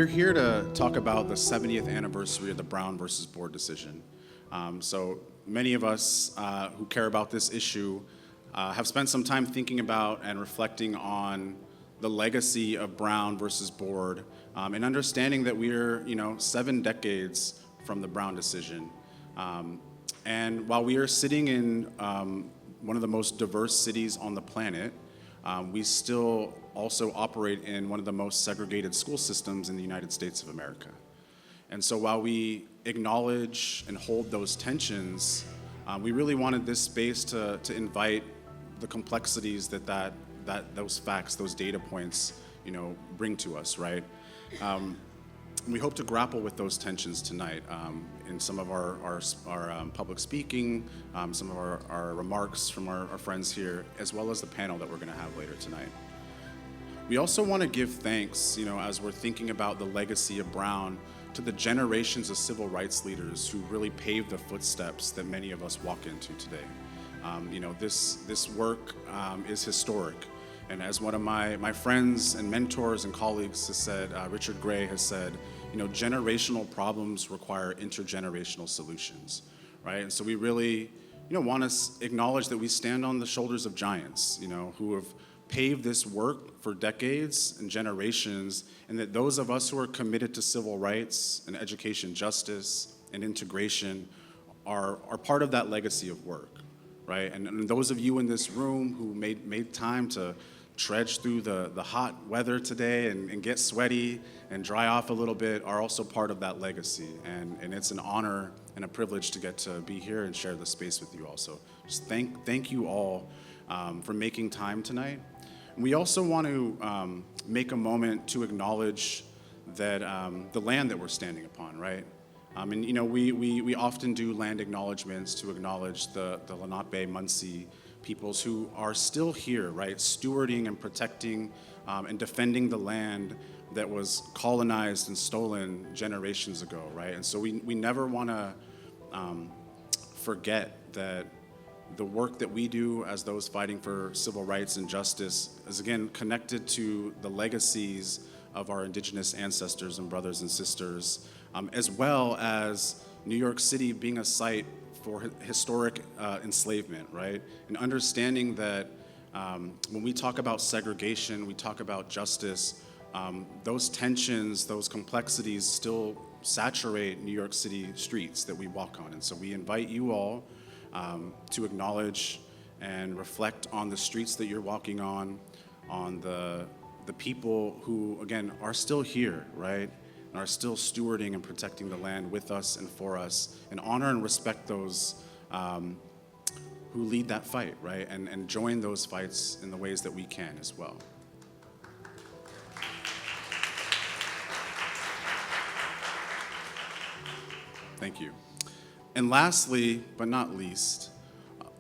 We're here to talk about the 70th anniversary of the Brown versus Board decision. So many of us who care about this issue have spent some time thinking about and reflecting on the legacy of Brown versus Board, and understanding that we're 7 decades from the Brown decision. And while we are sitting in one of the most diverse cities on the planet, we still also operate in one of the most segregated school systems in the United States of America. And so while we acknowledge and hold those tensions, we really wanted this space to invite the complexities that those facts, those data points, bring to us, right? We hope to grapple with those tensions tonight in some of our public speaking, some of our remarks from our friends here, as well as the panel that we're going to have later tonight. We also want to give thanks, as we're thinking about the legacy of Brown, to the generations of civil rights leaders who really paved the footsteps that many of us walk into today. This work is historic. And as one of my friends and mentors and colleagues has said, Richard Gray has said, generational problems require intergenerational solutions, right? And so we really, want to acknowledge that we stand on the shoulders of giants, who have paved this work for decades and generations, and that those of us who are committed to civil rights and education justice and integration are part of that legacy of work, right? And those of you in this room who made time to trudge through the hot weather today and get sweaty and dry off a little bit are also part of that legacy. And it's an honor and a privilege to get to be here and share the space with you all. So just thank you all for making time tonight. We also want to make a moment to acknowledge that the land that we're standing upon, right? And we often do land acknowledgements to acknowledge the Lenape-Munsee peoples who are still here, right? Stewarding and protecting and defending the land that was colonized and stolen generations ago, right? And so we never want to forget that the work that we do as those fighting for civil rights and justice is, again, connected to the legacies of our indigenous ancestors and brothers and sisters, as well as New York City being a site for historic enslavement, right? And understanding that when we talk about segregation, we talk about justice, those tensions, those complexities still saturate New York City streets that we walk on. And so we invite you all to acknowledge and reflect on the streets that you're walking on the people who, again, are still here, right? And are still stewarding and protecting the land with us and for us, and honor and respect those who lead that fight, right? And join those fights in the ways that we can as well. Thank you. And lastly, but not least,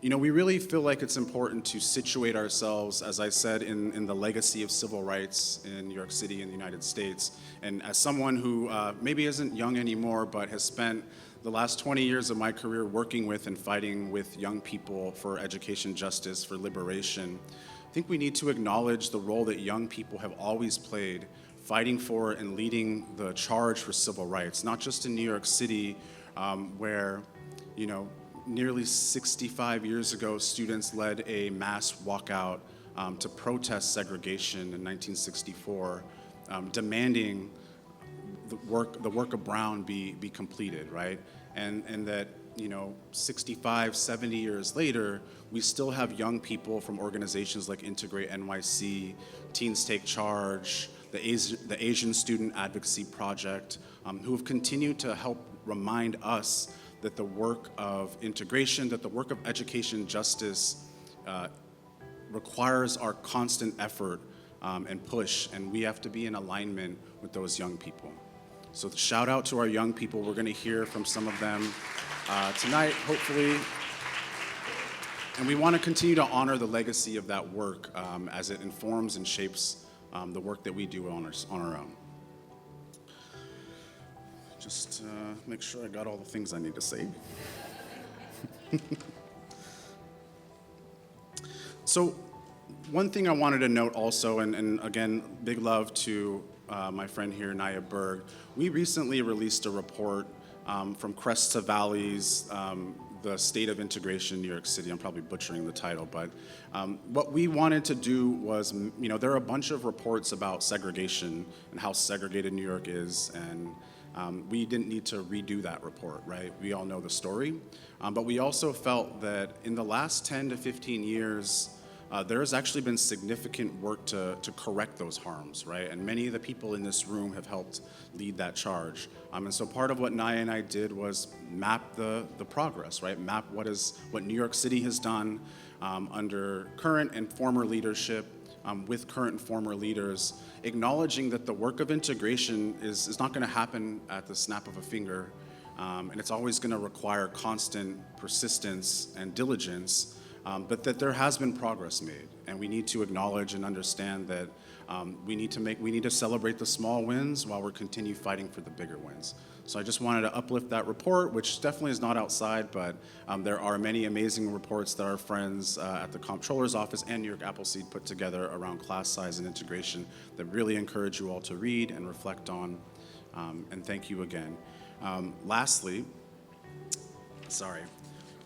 we really feel like it's important to situate ourselves, as I said, in the legacy of civil rights in New York City and the United States. And as someone who maybe isn't young anymore, but has spent the last 20 years of my career working with and fighting with young people for education justice, for liberation, I think we need to acknowledge the role that young people have always played fighting for and leading the charge for civil rights, not just in New York City, where, nearly 65 years ago, students led a mass walkout to protest segregation in 1964, demanding the work of Brown be completed, right? And that, 65, 70 years later, we still have young people from organizations like Integrate NYC, Teens Take Charge, the Asian Student Advocacy Project, who have continued to help remind us that the work of integration, that the work of education justice requires our constant effort and push, and we have to be in alignment with those young people. So shout out to our young people. We're going to hear from some of them tonight, hopefully. And we want to continue to honor the legacy of that work as it informs and shapes the work that we do on our own. Just make sure I got all the things I need to say. So one thing I wanted to note also, and again, big love to my friend here, Naya Berg, we recently released a report from Crests to Valleys, the State of Integration in New York City. I'm probably butchering the title, but what we wanted to do was, there are a bunch of reports about segregation and how segregated New York is, and we didn't need to redo that report, right? We all know the story, but we also felt that in the last 10 to 15 years, there has actually been significant work to correct those harms, right? And many of the people in this room have helped lead that charge. And so part of what Naya and I did was map the progress, right? Map what New York City has done under current and former leadership, with current and former leaders, acknowledging that the work of integration is not gonna happen at the snap of a finger, and it's always gonna require constant persistence and diligence, but that there has been progress made, and we need to acknowledge and understand that we need to celebrate the small wins while we continue fighting for the bigger wins. So I just wanted to uplift that report, which definitely is not outside, but there are many amazing reports that our friends at the Comptroller's Office and New York Appleseed put together around class size and integration that really encourage you all to read and reflect on, and thank you again. Lastly,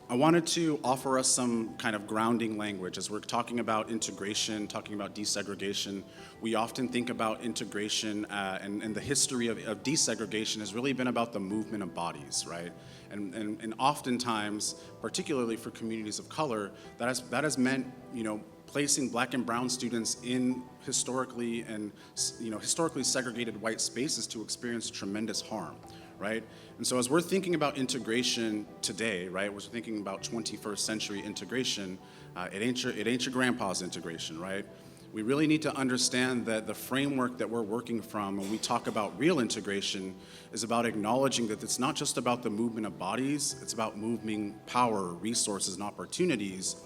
I wanted to offer us some kind of grounding language. As we're talking about integration, talking about desegregation, we often think about integration and the history of desegregation has really been about the movement of bodies, right? And oftentimes, particularly for communities of color, that has meant, placing Black and brown students in historically segregated white spaces to experience tremendous harm, right? And so as we're thinking about integration today, right, we're thinking about 21st century integration, it ain't your grandpa's integration, right? We really need to understand that the framework that we're working from when we talk about real integration is about acknowledging that it's not just about the movement of bodies, it's about moving power, resources, and opportunities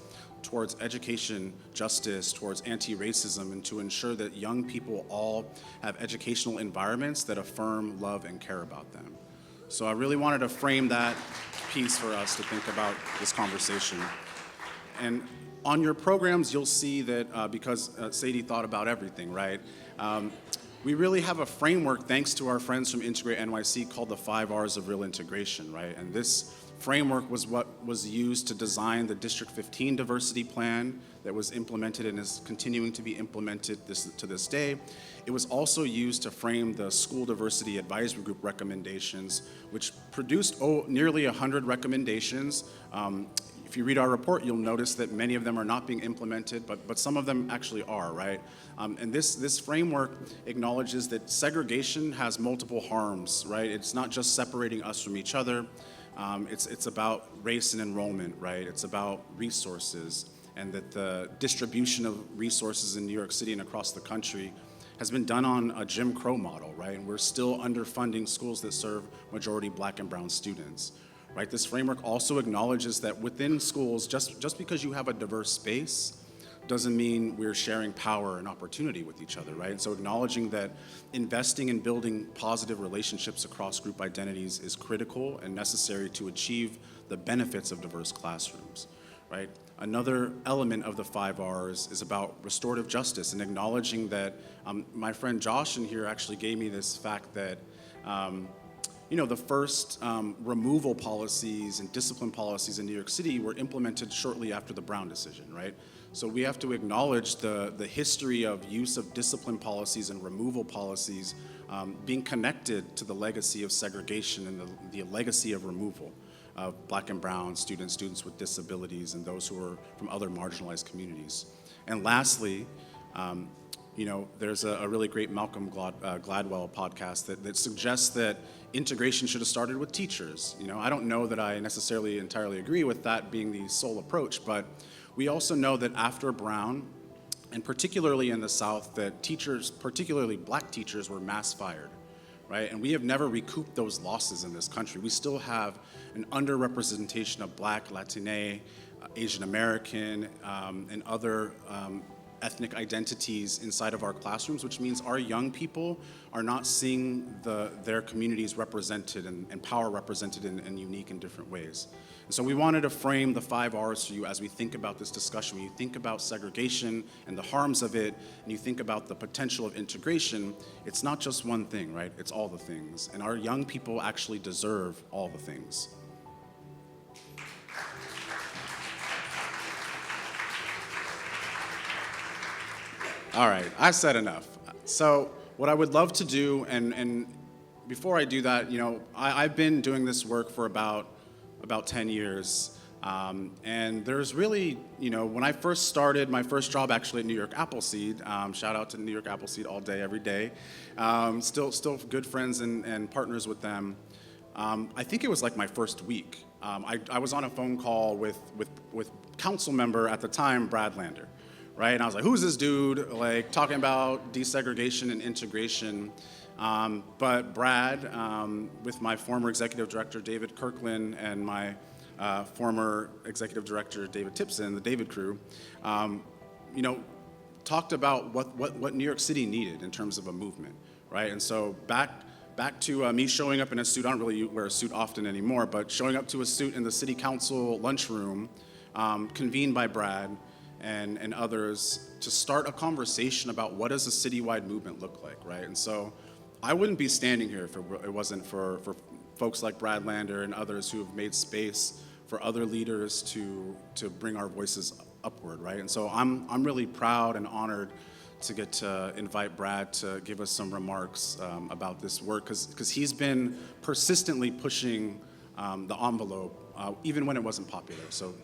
towards education, justice, towards anti-racism, and to ensure that young people all have educational environments that affirm, love, and care about them. So I really wanted to frame that piece for us to think about this conversation. And on your programs, you'll see that because Sadie thought about everything, right? We really have a framework thanks to our friends from Integrate NYC called the 5 R's of Real Integration, right? And this framework was what was used to design the District 15 diversity plan that was implemented and is continuing to be implemented to this day. It was also used to frame the School Diversity Advisory Group recommendations, which produced nearly 100 recommendations. If you read our report, you'll notice that many of them are not being implemented, but some of them actually are, right? And this framework acknowledges that segregation has multiple harms, right? It's not just separating us from each other. It's about race and enrollment, right? It's about resources, and that the distribution of resources in New York City and across the country has been done on a Jim Crow model, right? And we're still underfunding schools that serve majority Black and brown students, right? This framework also acknowledges that within schools, just because you have a diverse space doesn't mean we're sharing power and opportunity with each other, right? And so acknowledging that investing in building positive relationships across group identities is critical and necessary to achieve the benefits of diverse classrooms, right? Another element of the 5 R's is about restorative justice and acknowledging that, my friend Josh in here actually gave me this fact that, the first removal policies and discipline policies in New York City were implemented shortly after the Brown decision, right? So we have to acknowledge the history of use of discipline policies and removal policies being connected to the legacy of segregation and the legacy of removal of Black and brown students with disabilities, and those who are from other marginalized communities. And lastly, there's a really great Malcolm Gladwell podcast that suggests that integration should have started with teachers. I don't know that I necessarily entirely agree with that being the sole approach, but we also know that after Brown, and particularly in the South, that teachers, particularly Black teachers, were mass fired, right? And we have never recouped those losses in this country. We still have an underrepresentation of Black, Latine, Asian American, and other ethnic identities inside of our classrooms, which means our young people are not seeing their communities represented and power represented in unique and different ways. And so we wanted to frame the 5 R's for you as we think about this discussion. When you think about segregation and the harms of it, and you think about the potential of integration, it's not just one thing, right? It's all the things. And our young people actually deserve all the things. All right, I said enough. So what I would love to do, and before I do that, I've been doing this work for about 10 years. And there's really, when I first started, my first job actually at New York Appleseed, shout out to New York Appleseed all day, every day. Still good friends and partners with them. I think it was like my first week. I was on a phone call with council member at the time, Brad Lander. Right, and I was like, who's this dude, like, talking about desegregation and integration? But Brad, with my former executive director, David Kirkland, and my former executive director, David Tipson, the David crew, talked about what New York City needed in terms of a movement, right? And so back to me showing up in a suit. I don't really wear a suit often anymore, but showing up to a suit in the city council lunchroom, convened by Brad, and others to start a conversation about what does a citywide movement look like, right? And so I wouldn't be standing here if it wasn't for folks like Brad Lander and others who have made space for other leaders to bring our voices upward, right? And so I'm really proud and honored to get to invite Brad to give us some remarks about this work, because he's been persistently pushing the envelope, even when it wasn't popular. So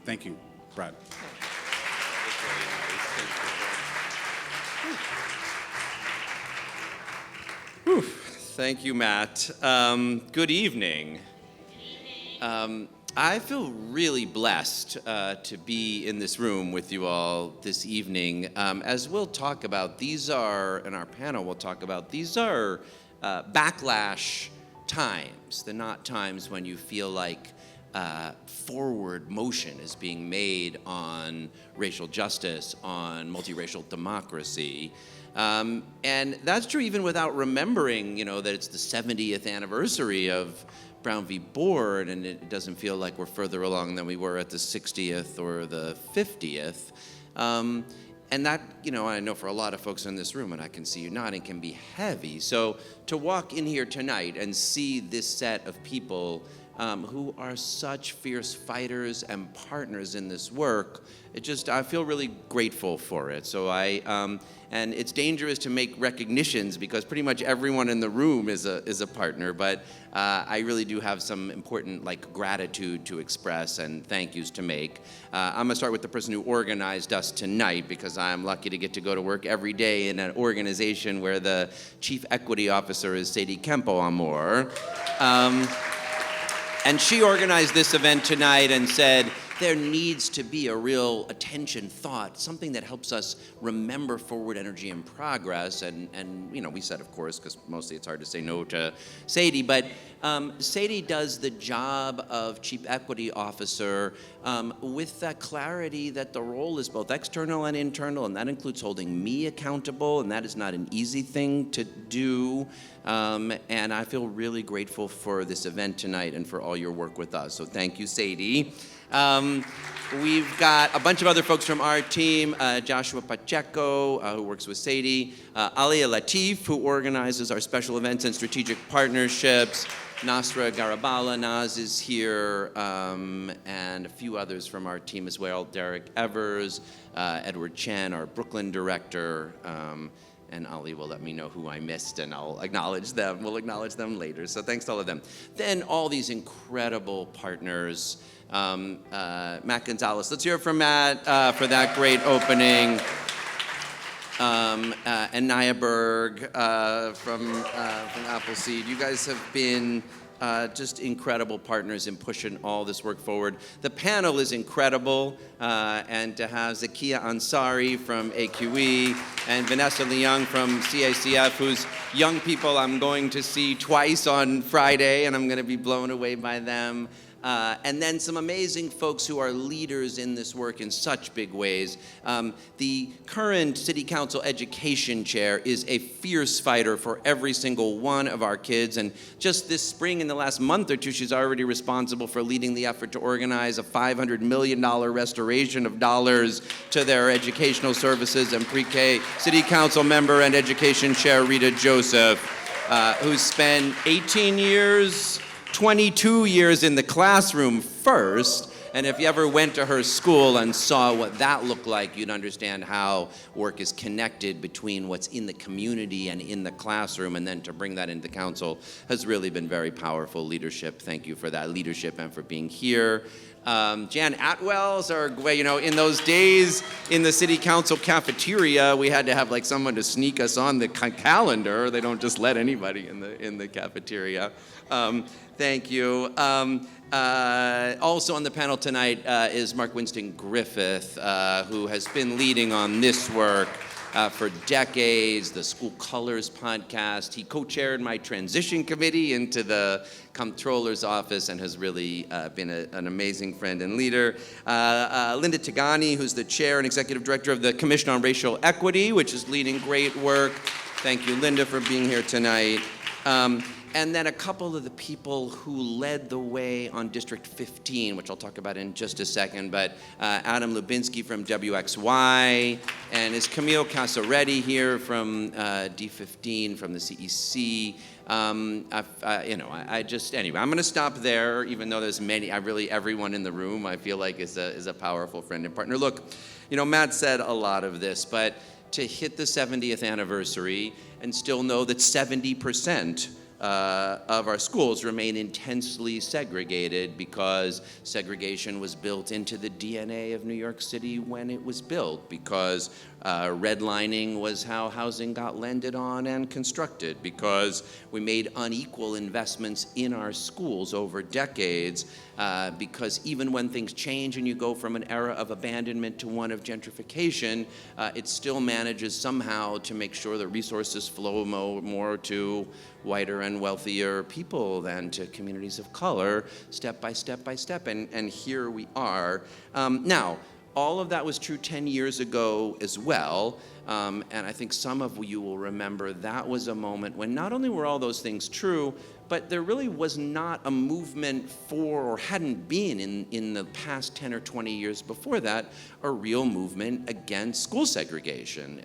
thank you, Brad. Whew. Thank you, Matt. Good evening. I feel really blessed to be in this room with you all this evening. As we'll talk about, these are, in our panel, we'll talk about, these are backlash times. They're not times when you feel like forward motion is being made on racial justice, on multiracial democracy. And that's true even without remembering, that it's the 70th anniversary of Brown v. Board, and it doesn't feel like we're further along than we were at the 60th or the 50th. And that, I know for a lot of folks in this room, and I can see you nodding, can be heavy. So to walk in here tonight and see this set of people who are such fierce fighters and partners in this work, I feel really grateful for it. So and it's dangerous to make recognitions because pretty much everyone in the room is a partner, but I really do have some important gratitude to express and thank yous to make. I'm gonna start with the person who organized us tonight, because I'm lucky to get to go to work every day in an organization where the chief equity officer is Sadie Kempo Amor. And she organized this event tonight and said, there needs to be a real attention thought, something that helps us remember forward energy and progress. And we said, of course, because mostly it's hard to say no to Sadie, but Sadie does the job of chief equity officer with that clarity that the role is both external and internal, and that includes holding me accountable, and that is not an easy thing to do. And I feel really grateful for this event tonight and for all your work with us. So thank you, Sadie. We've got a bunch of other folks from our team, Joshua Pacheco, who works with Sadie, Alia Latif, who organizes our special events and strategic partnerships, Nasra Garabala, Naz is here, and a few others from our team as well, Derek Evers, Edward Chen, our Brooklyn director, and Ali will let me know who I missed, and I'll acknowledge them. We'll acknowledge them later. So thanks to all of them. Then all these incredible partners. Matt Gonzalez. Let's hear from Matt for that great opening. And Naya Berg from Appleseed. You guys have been just incredible partners in pushing all this work forward. The panel is incredible, and to have Zakia Ansari from AQE and Vanessa Leung from CACF, whose young people I'm going to see twice on Friday, and I'm going to be blown away by them. And then some amazing folks who are leaders in this work in such big ways. The current City Council Education Chair is a fierce fighter for every single one of our kids. And just this spring, in the last month or two, she's already responsible for leading the effort to organize a $500 million restoration of dollars to their educational services. And pre-K City Council member and Education Chair Rita Joseph, who spent 18 years, 22 years in the classroom first, and if you ever went to her school and saw what that looked like, you'd understand how work is connected between what's in the community and in the classroom, and then to bring that into council has really been very powerful leadership. Thank you for that leadership and for being here. Jan Atwell's, in those days in the city council cafeteria, we had to have like someone to sneak us on the calendar. They don't just let anybody in the cafeteria. Thank you. Also on the panel tonight is Mark Winston Griffith, who has been leading on this work for decades, the School Colors podcast. He co-chaired my transition committee into the comptroller's office and has really been an amazing friend and leader. Linda Tagani, who's the chair and executive director of the Commission on Racial Equity, which is leading great work. Thank you, Linda, for being here tonight. And then a couple of the people who led the way on District 15, which I'll talk about in just a second, but Adam Lubinsky from WXY, and is Camille Casaretti here from D15 from the CEC. Anyway, I'm going to stop there, even though there's many. Everyone in the room I feel like is a powerful friend and partner. Look, Matt said a lot of this, but to hit the 70th anniversary and still know that 70% of our schools remain intensely segregated because segregation was built into the DNA of New York City when it was built, because redlining was how housing got lended on and constructed, because we made unequal investments in our schools over decades, because even when things change and you go from an era of abandonment to one of gentrification, it still manages somehow to make sure the resources flow more to whiter and wealthier people than to communities of color, step by step by step, and here we are. Now, all of that was true 10 years ago as well, and I think some of you will remember that was a moment when not only were all those things true, but there really was not a movement for, or hadn't been in the past 10 or 20 years before that, a real movement against school segregation.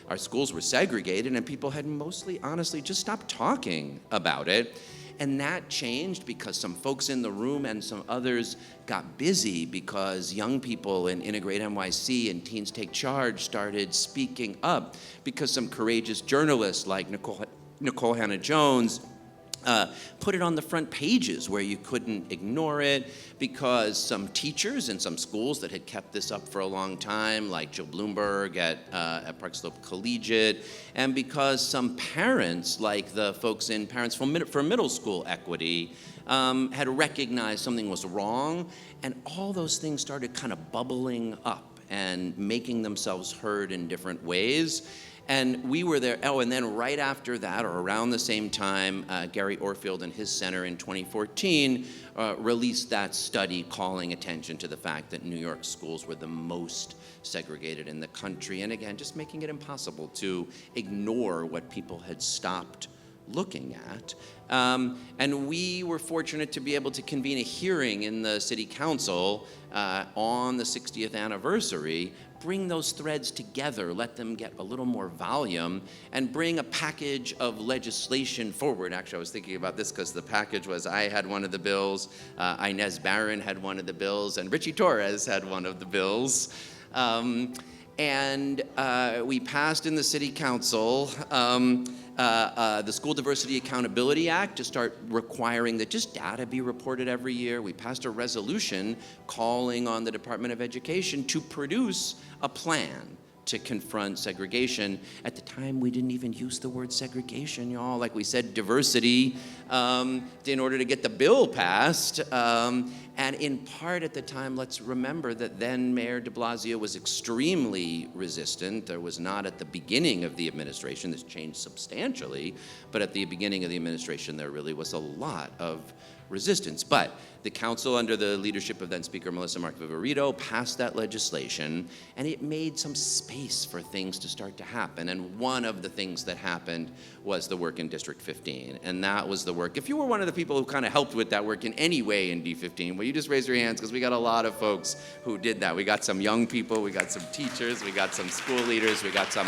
Our schools were segregated and people had mostly, honestly, just stopped talking about it. And that changed because some folks in the room and some others got busy, because young people in Integrate NYC and Teens Take Charge started speaking up, because some courageous journalists like Nicole Hannah-Jones put it on the front pages where you couldn't ignore it, because some teachers in some schools that had kept this up for a long time, like Jill Bloomberg at Park Slope Collegiate, and because some parents, like the folks in Parents for Middle School Equity, had recognized something was wrong, and all those things started kind of bubbling up and making themselves heard in different ways. And we were there. Oh, and then right after that, or around the same time, Gary Orfield and his center in 2014 released that study calling attention to the fact that New York schools were the most segregated in the country. And again, just making it impossible to ignore what people had stopped looking at. And we were fortunate to be able to convene a hearing in the city council on the 60th anniversary, bring those threads together, let them get a little more volume, and bring a package of legislation forward. Actually, I was thinking about this because the package was, I had one of the bills, Inez Barron had one of the bills, and Richie Torres had one of the bills. And we passed in the city council the School Diversity Accountability Act to start requiring that just data be reported every year. We passed a resolution calling on the Department of Education to produce a plan to confront segregation. At the time, we didn't even use the word segregation, y'all. Like we said, diversity, in order to get the bill passed. And in part at the time, let's remember that then Mayor de Blasio was extremely resistant. There was not at the beginning of the administration, this changed substantially, but at the beginning of the administration, there really was a lot of resistance. But the council, under the leadership of then Speaker Melissa Mark-Viverito, passed that legislation, and it made some space for things to start to happen. And one of the things that happened was the work in District 15. And that was the work. If you were one of the people who kind of helped with that work in any way in D15, well, you just raise your hands, because we got a lot of folks who did that. We got some young people, we got some teachers, we got some school leaders, we got some.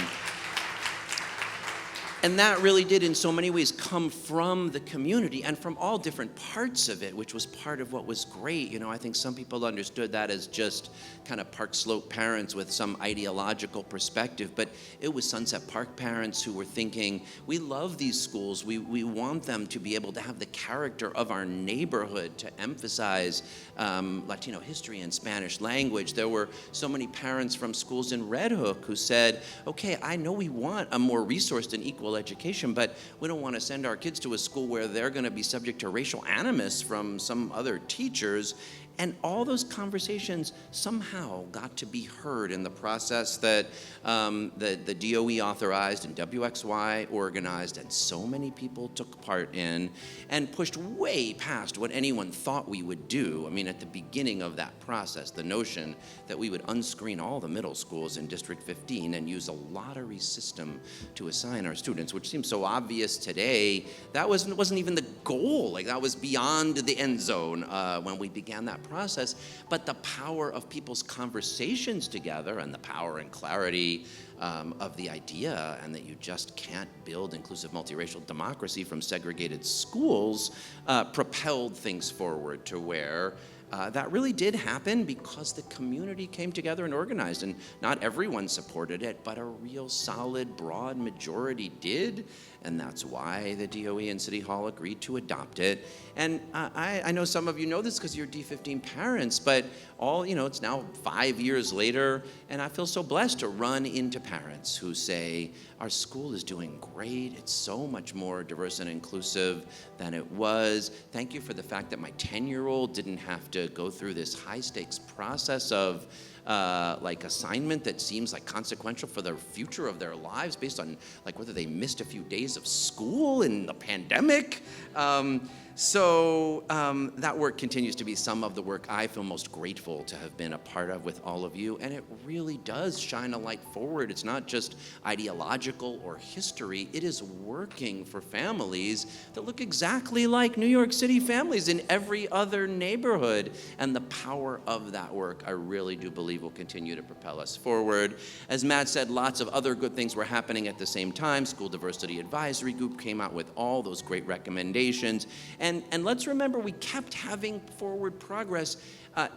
And that really did, in so many ways, come from the community and from all different parts of it, which was part of what was great. You know, I think some people understood that as just kind of Park Slope parents with some ideological perspective, but it was Sunset Park parents who were thinking, we love these schools. We want them to be able to have the character of our neighborhood, to emphasize Latino history and Spanish language. There were so many parents from schools in Red Hook who said, okay, I know we want a more resourced and equal education, but we don't want to send our kids to a school where they're going to be subject to racial animus from some other teachers. And all those conversations somehow got to be heard in the process that the DOE authorized and WXY organized, and so many people took part in, and pushed way past what anyone thought we would do. I mean, at the beginning of that process, the notion that we would unscreen all the middle schools in District 15 and use a lottery system to assign our students, which seems so obvious today, that wasn't even the goal. Like, that was beyond the end zone when we began that process. But the power of people's conversations together, and the power and clarity of the idea, and that you just can't build inclusive multiracial democracy from segregated schools, propelled things forward to where that really did happen because the community came together and organized. And not everyone supported it, but a real solid, broad majority did. And that's why the DOE and City Hall agreed to adopt it. And I know some of you know this because you're D15 parents, but it's now 5 years later, and I feel so blessed to run into parents who say, our school is doing great. It's so much more diverse and inclusive than it was. Thank you for the fact that my 10-year-old didn't have to go through this high-stakes process of assignment that seems like consequential for the future of their lives based on like whether they missed a few days of school in the pandemic. So that work continues to be some of the work I feel most grateful to have been a part of with all of you, and it really does shine a light forward. It's not just ideological or history, it is working for families that look exactly like New York City families in every other neighborhood, and the power of that work, I really do believe, will continue to propel us forward. As Matt said, lots of other good things were happening at the same time. School Diversity Advisory Group came out with all those great recommendations. And let's remember, we kept having forward progress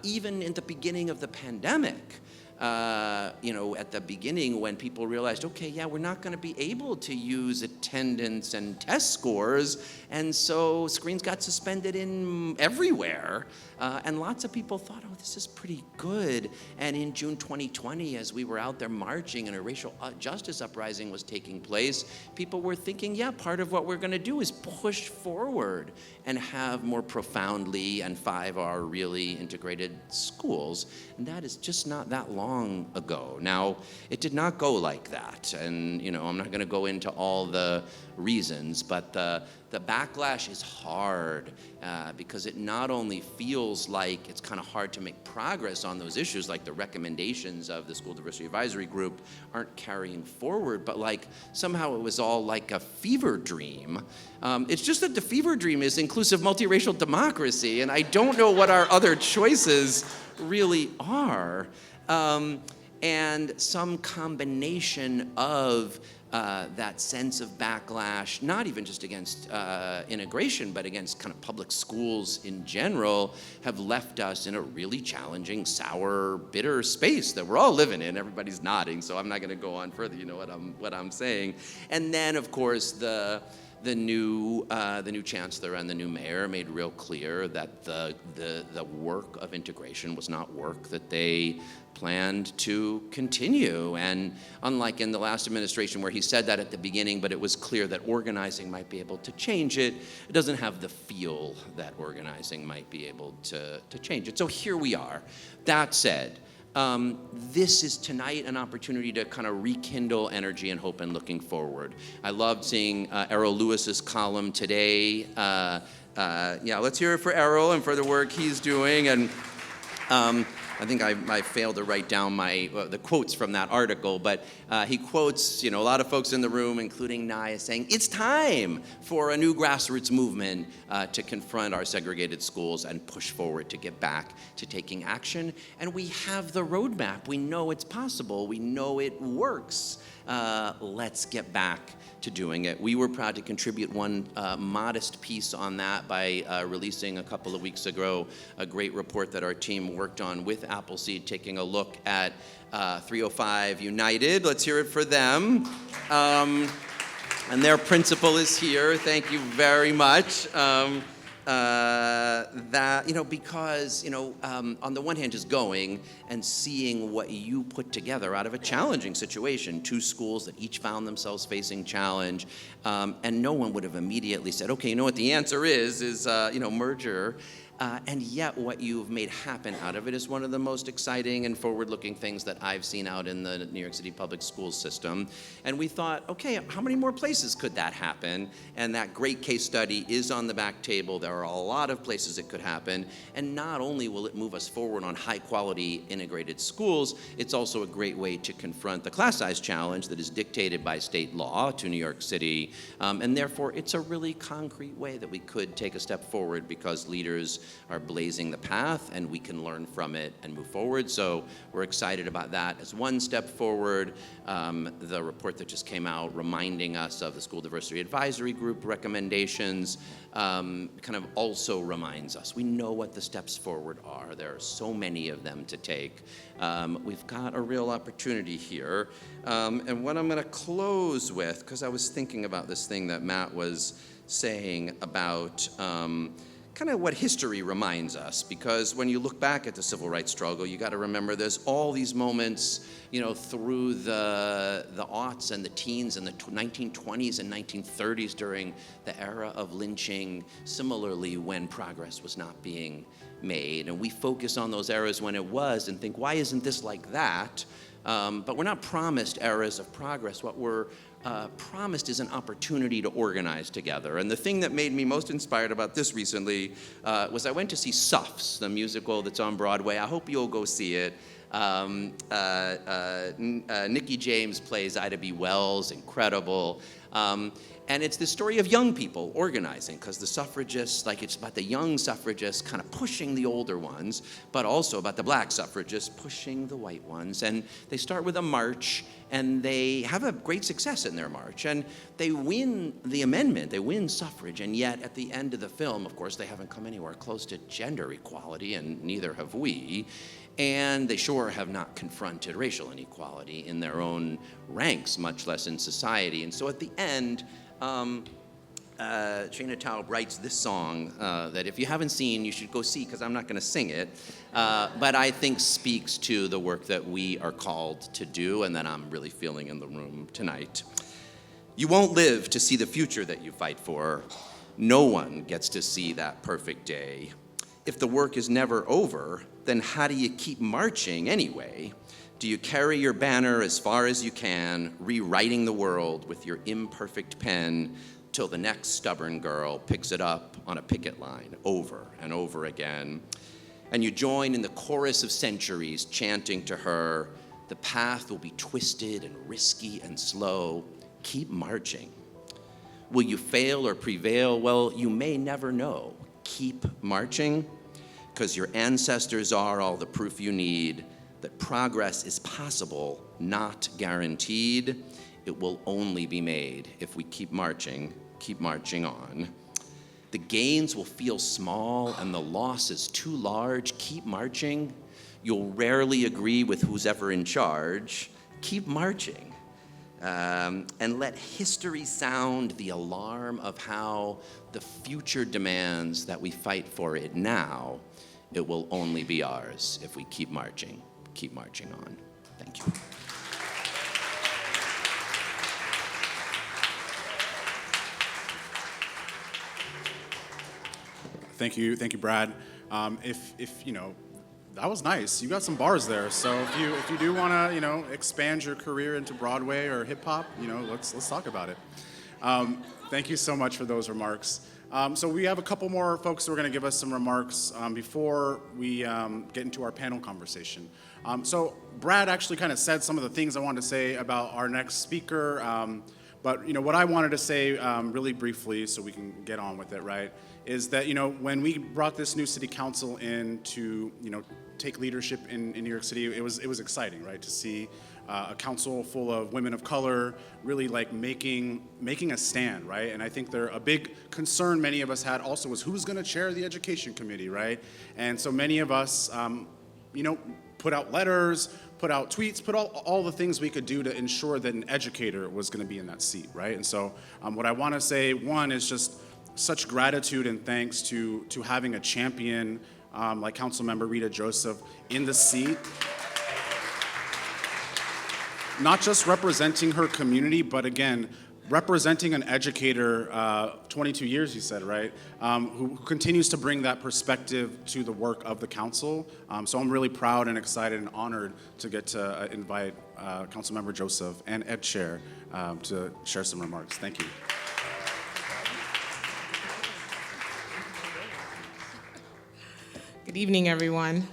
even in the beginning of the pandemic. At the beginning when people realized, okay, yeah, we're not going to be able to use attendance and test scores, and so screens got suspended in everywhere, and lots of people thought, oh, this is pretty good. And in June 2020, as we were out there marching and a racial justice uprising was taking place, people were thinking, yeah, part of what we're going to do is push forward and have more profoundly and 5R really integrated schools, and that is just not that long ago. Now, it did not go like that, and I'm not going to go into all the reasons, but the backlash is hard because it not only feels like it's kind of hard to make progress on those issues, like the recommendations of the School Diversity Advisory Group aren't carrying forward, but like somehow it was all like a fever dream. It's just that the fever dream is inclusive multiracial democracy, and I don't know what our other choices really are. And some combination of that sense of backlash, not even just against integration, but against kind of public schools in general, have left us in a really challenging, sour, bitter space that we're all living in. Everybody's nodding, so I'm not going to go on further. You know what I'm saying. And then, of course, the the new chancellor and the new mayor made real clear that the work of integration was not work that they planned to continue. And unlike in the last administration where he said that at the beginning, but it was clear that organizing might be able to change it, it doesn't have the feel that organizing might be able to change it. So here we are. That said, this is tonight an opportunity to kind of rekindle energy and hope and looking forward. I loved seeing Errol Lewis's column today. Yeah, let's hear it for Errol and for the work he's doing. And I think I failed to write down the quotes from that article, but he quotes, a lot of folks in the room, including Naya, saying it's time for a new grassroots movement to confront our segregated schools and push forward to get back to taking action. And we have the roadmap. We know it's possible. We know it works. Let's get back to doing it. We were proud to contribute one modest piece on that by releasing a couple of weeks ago a great report that our team worked on with Appleseed, taking a look at 305 United. Let's hear it for them. And their principal is here. Thank you very much. Because on the one hand, just going and seeing what you put together out of a challenging situation, two schools that each found themselves facing challenge, and no one would have immediately said, okay, you know what the answer is merger. And yet what you've made happen out of it is one of the most exciting and forward-looking things that I've seen out in the New York City public school system. And we thought, okay, how many more places could that happen? And that great case study is on the back table. There are a lot of places it could happen. And not only will it move us forward on high-quality integrated schools, it's also a great way to confront the class size challenge that is dictated by state law to New York City. And therefore, it's a really concrete way that we could take a step forward because leaders are blazing the path and we can learn from it and move forward. So we're excited about that as one step forward. The report that just came out reminding us of the School Diversity Advisory Group recommendations kind of also reminds us. We know what the steps forward are. There are so many of them to take. We've got a real opportunity here. And what I'm going to close with, because I was thinking about this thing that Matt was saying about kind of what history reminds us, because when you look back at the civil rights struggle, you got to remember there's all these moments, through the aughts and the teens and the 1920s and 1930s during the era of lynching, similarly when progress was not being made. And we focus on those eras when it was and think, why isn't this like that? But we're not promised eras of progress. What we're promised is an opportunity to organize together. And the thing that made me most inspired about this recently was I went to see Suffs, the musical that's on Broadway. I hope you'll go see it. Nikki James plays Ida B. Wells, incredible. And it's the story of young people organizing, because the suffragists, it's about the young suffragists kind of pushing the older ones, but also about the black suffragists pushing the white ones. And they start with a march, and they have a great success in their march. And they win the amendment, they win suffrage, and yet at the end of the film, of course, they haven't come anywhere close to gender equality, and neither have we. And they sure have not confronted racial inequality in their own ranks, much less in society. And so at the end, Shana Taub writes this song that if you haven't seen, you should go see, because I'm not going to sing it, but I think speaks to the work that we are called to do and that I'm really feeling in the room tonight. You won't live to see the future that you fight for. No one gets to see that perfect day. If the work is never over, then how do you keep marching anyway? Do you carry your banner as far as you can, rewriting the world with your imperfect pen till the next stubborn girl picks it up on a picket line over and over again? And you join in the chorus of centuries chanting to her, the path will be twisted and risky and slow. Keep marching. Will you fail or prevail? Well, you may never know. Keep marching, because your ancestors are all the proof you need that progress is possible, not guaranteed. It will only be made if we keep marching on. The gains will feel small and the loss is too large. Keep marching. You'll rarely agree with who's ever in charge. Keep marching. and let history sound the alarm of how the future demands that we fight for it now. It will only be ours if we keep marching on. Thank you. Thank you, Brad. If you know, that was nice. You got some bars there. So if you do want to, expand your career into Broadway or hip hop, let's talk about it. Thank you so much for those remarks. So we have a couple more folks who are going to give us some remarks before we get into our panel conversation. So Brad actually kind of said some of the things I wanted to say about our next speaker. But what I wanted to say really briefly, so we can get on with it, right, is that when we brought this new city council in to take leadership in New York City, it was exciting, right, to see a council full of women of color really like making a stand, right? And I think a big concern many of us had also was who's going to chair the education committee, right? And so many of us, put out letters, put out tweets, put all the things we could do to ensure that an educator was going to be in that seat, right? And so what I want to say, one, is just such gratitude and thanks to having a champion like Councilmember Rita Joseph in the seat. Not just representing her community, but again, representing an educator, 22 years you said, right, who continues to bring that perspective to the work of the council. So I'm really proud and excited and honored to get to invite Councilmember Joseph and Ed Chair to share some remarks. Thank you. Good evening, everyone.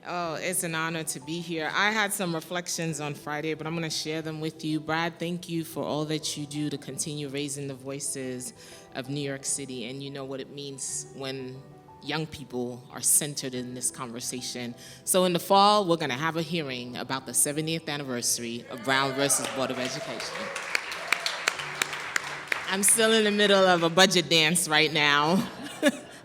Oh, it's an honor to be here. I had some reflections on Friday, but I'm going to share them with you. Brad, thank you for all that you do to continue raising the voices of New York City, and you know what it means when young people are centered in this conversation. So in the fall, we're going to have a hearing about the 70th anniversary of Brown versus Board of Education. I'm still in the middle of a budget dance right now.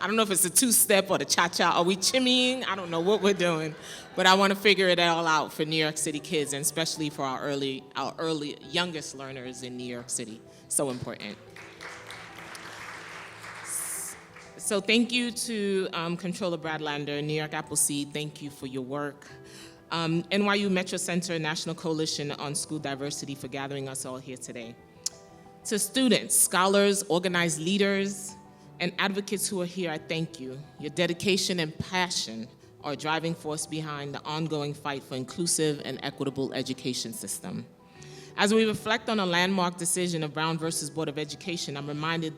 I don't know if it's a two-step or the cha-cha. Are we chimmying? I don't know what we're doing. But I want to figure it all out for New York City kids, and especially for our early youngest learners in New York City. So important. So thank you to Controller Brad Lander, New York Appleseed. Thank you for your work. NYU Metro Center, National Coalition on School Diversity for gathering us all here today. To students, scholars, organized leaders, and advocates who are here, I thank you. Your dedication and passion are a driving force behind the ongoing fight for inclusive and equitable education system. As we reflect on a landmark decision of Brown versus Board of Education, I'm reminded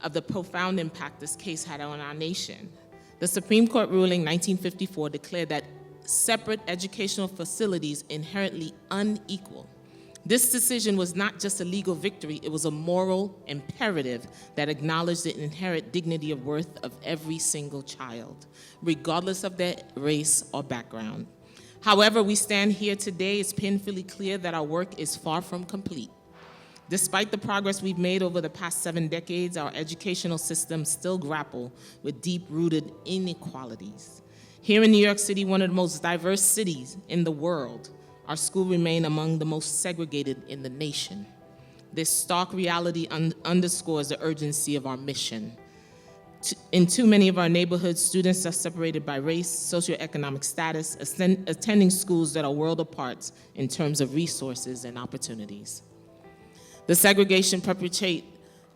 of the profound impact this case had on our nation. The Supreme Court ruling 1954 declared that separate educational facilities inherently unequal. This decision was not just a legal victory, it was a moral imperative that acknowledged the inherent dignity of worth of every single child, regardless of their race or background. However, we stand here today, it's painfully clear that our work is far from complete. Despite the progress we've made over the past 7 decades, our educational systems still grapple with deep-rooted inequalities. Here in New York City, one of the most diverse cities in the world, our schools remain among the most segregated in the nation. This stark reality underscores the urgency of our mission. In too many of our neighborhoods, students are separated by race, socioeconomic status, attending schools that are worlds apart in terms of resources and opportunities. The segregation perpetuates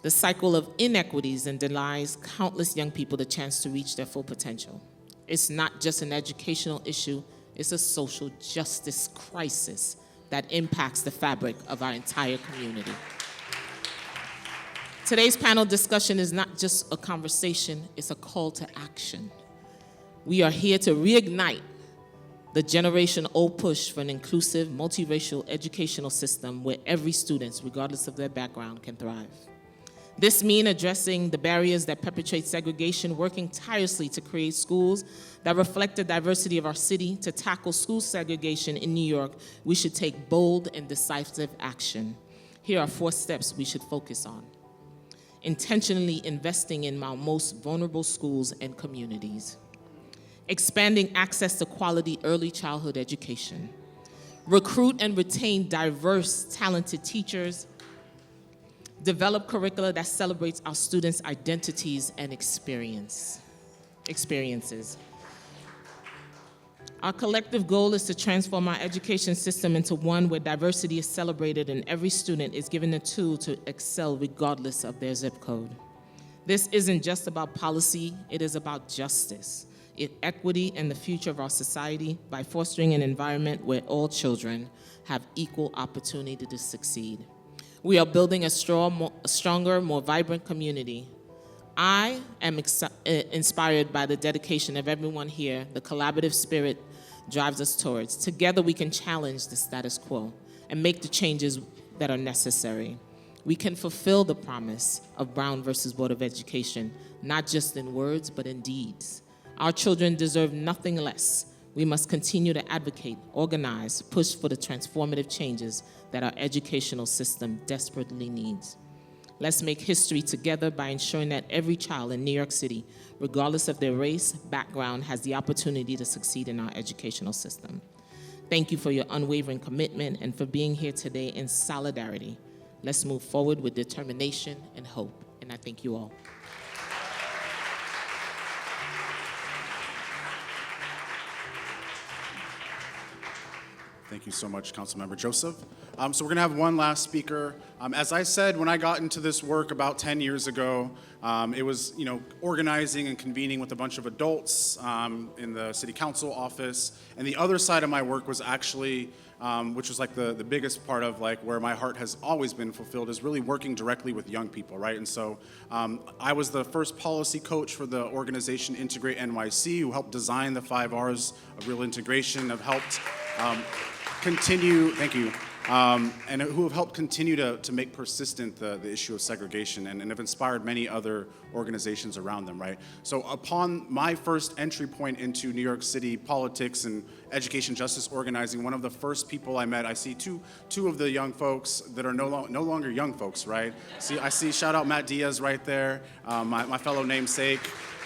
the cycle of inequities and denies countless young people the chance to reach their full potential. It's not just an educational issue, it's a social justice crisis that impacts the fabric of our entire community. Today's panel discussion is not just a conversation, it's a call to action. We are here to reignite the generation-old push for an inclusive, multiracial educational system where every student, regardless of their background, can thrive. This means addressing the barriers that perpetuate segregation, working tirelessly to create schools that reflect the diversity of our city. To tackle school segregation in New York, we should take bold and decisive action. Here are 4 steps we should focus on. Intentionally investing in our most vulnerable schools and communities. Expanding access to quality early childhood education. recruit and retain diverse, talented teachers, develop curricula that celebrates our students' identities and experiences. Our collective goal is to transform our education system into one where diversity is celebrated and every student is given a tool to excel regardless of their zip code. This isn't just about policy, it is about justice, equity, and the future of our society by fostering an environment where all children have equal opportunity to succeed. We are building a stronger, more vibrant community. I am inspired by the dedication of everyone here. The collaborative spirit drives us towards. Together we can challenge the status quo and make the changes that are necessary. We can fulfill the promise of Brown versus Board of Education, not just in words, but in deeds. Our children deserve nothing less. We must continue to advocate, organize, push for the transformative changes that our educational system desperately needs. Let's make history together by ensuring that every child in New York City, regardless of their race, background, has the opportunity to succeed in our educational system. Thank you for your unwavering commitment and for being here today in solidarity. Let's move forward with determination and hope. And I thank you all. Thank you so much, Councilmember Joseph. So we're gonna have one last speaker. As I said, when I got into this work about 10 years ago, it was organizing and convening with a bunch of adults in the city council office. And the other side of my work was actually, which was like the biggest part of like where my heart has always been fulfilled, is really working directly with young people, right? And so I was the first policy coach for the organization Integrate NYC, who helped design the 5 R's of real integration, have helped continue, thank you, and who have helped continue to make persistent the issue of segregation and have inspired many other organizations around them, right? So upon my first entry point into New York City politics and education justice organizing, one of the first people I met, I see two of the young folks that are no longer young folks, right? I see, shout out Matt Diaz right there, my fellow namesake.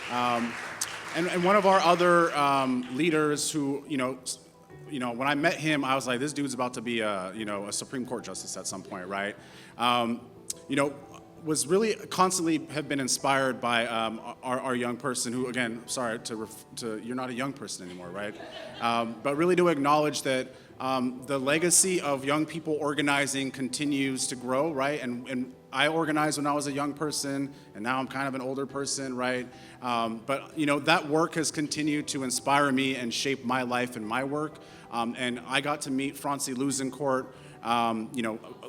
And one of our other leaders who, when I met him, I was like, this dude's about to be a Supreme Court justice at some point, right? Was really constantly have been inspired by our young person who, again, sorry to you're not a young person anymore, right? But really to acknowledge that the legacy of young people organizing continues to grow, right? And I organized when I was a young person, and now I'm kind of an older person, right? But that work has continued to inspire me and shape my life and my work. And I got to meet Francie Luzencourt,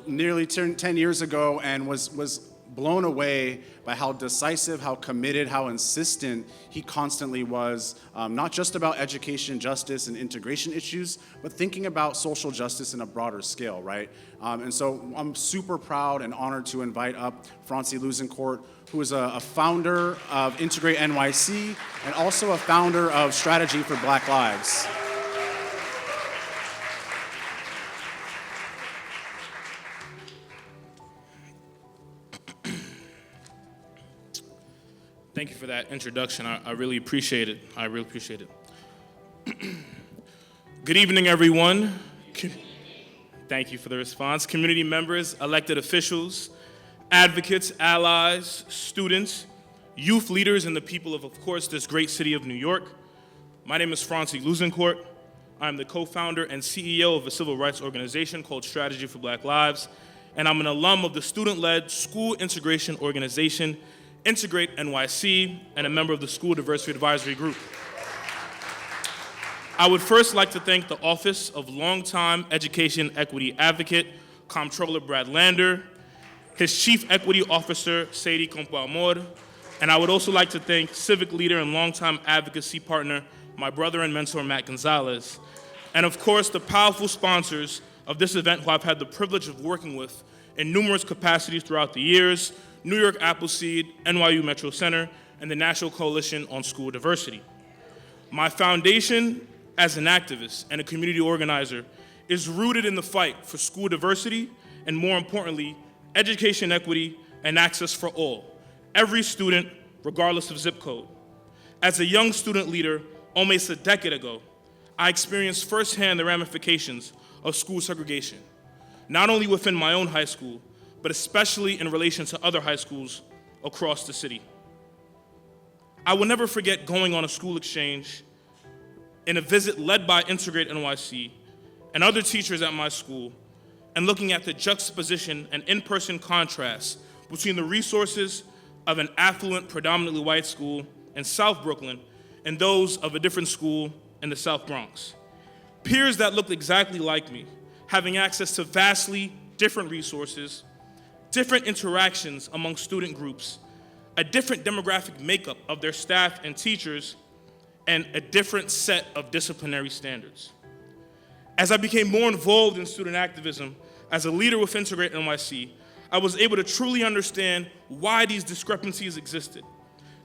nearly 10 years ago, and was blown away by how decisive, how committed, how insistent he constantly was, not just about education, justice, and integration issues, but thinking about social justice in a broader scale, right? And so I'm super proud and honored to invite up Francie Luzencourt, who is a founder of Integrate NYC and also a founder of Strategy for Black Lives. Thank you for that introduction. I really appreciate it. I really appreciate it. Good evening, everyone. Thank you for the response. Community members, elected officials, advocates, allies, students, youth leaders, and the people of course, this great city of New York. My name is Francie Luzencourt. I'm the co-founder and CEO of a civil rights organization called Strategy for Black Lives, and I'm an alum of the student-led school integration organization Integrate NYC, and a member of the School Diversity Advisory Group. I would first like to thank the Office of Longtime Education Equity Advocate, Comptroller Brad Lander, his Chief Equity Officer, Sadie Compo-Amor, and I would also like to thank civic leader and longtime advocacy partner, my brother and mentor, Matt Gonzalez, and of course, the powerful sponsors of this event who I've had the privilege of working with in numerous capacities throughout the years, New York Appleseed, NYU Metro Center, and the National Coalition on School Diversity. My foundation as an activist and a community organizer is rooted in the fight for school diversity and, more importantly, education equity and access for all, every student, regardless of zip code. As a young student leader almost a decade ago, I experienced firsthand the ramifications of school segregation, not only within my own high school, but especially in relation to other high schools across the city. I will never forget going on a school exchange in a visit led by Integrate NYC and other teachers at my school, and looking at the juxtaposition and in-person contrast between the resources of an affluent, predominantly white school in South Brooklyn and those of a different school in the South Bronx. Peers that looked exactly like me, having access to vastly different resources, different interactions among student groups, a different demographic makeup of their staff and teachers, and a different set of disciplinary standards. As I became more involved in student activism as a leader with Integrate NYC, I was able to truly understand why these discrepancies existed,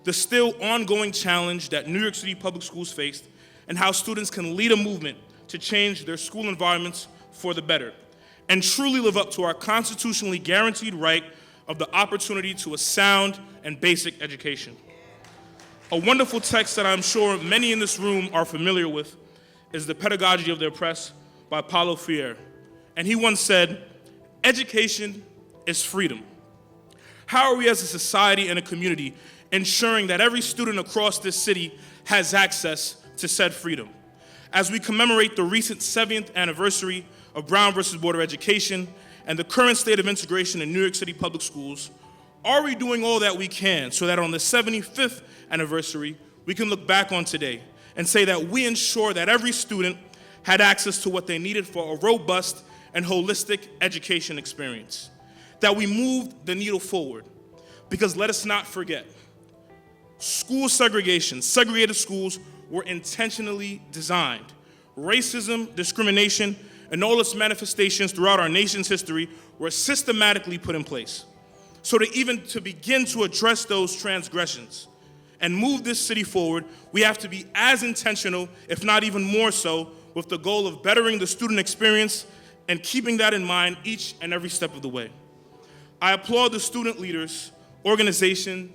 the still ongoing challenge that New York City public schools faced, and how students can lead a movement to change their school environments for the better, and truly live up to our constitutionally guaranteed right of the opportunity to a sound and basic education. A wonderful text that I'm sure many in this room are familiar with is The Pedagogy of the Oppressed by Paulo Freire. And he once said, "Education is freedom." How are we as a society and a community ensuring that every student across this city has access to said freedom? As we commemorate the recent 70th anniversary of Brown versus Board of Education and the current state of integration in New York City public schools, are we doing all that we can so that on the 75th anniversary, we can look back on today and say that we ensure that every student had access to what they needed for a robust and holistic education experience, that we moved the needle forward? Because let us not forget, school segregation, segregated schools were intentionally designed. Racism, discrimination, and all its manifestations throughout our nation's history were systematically put in place. So to begin to address those transgressions and move this city forward, we have to be as intentional, if not even more so, with the goal of bettering the student experience and keeping that in mind each and every step of the way. I applaud the student leaders, organization,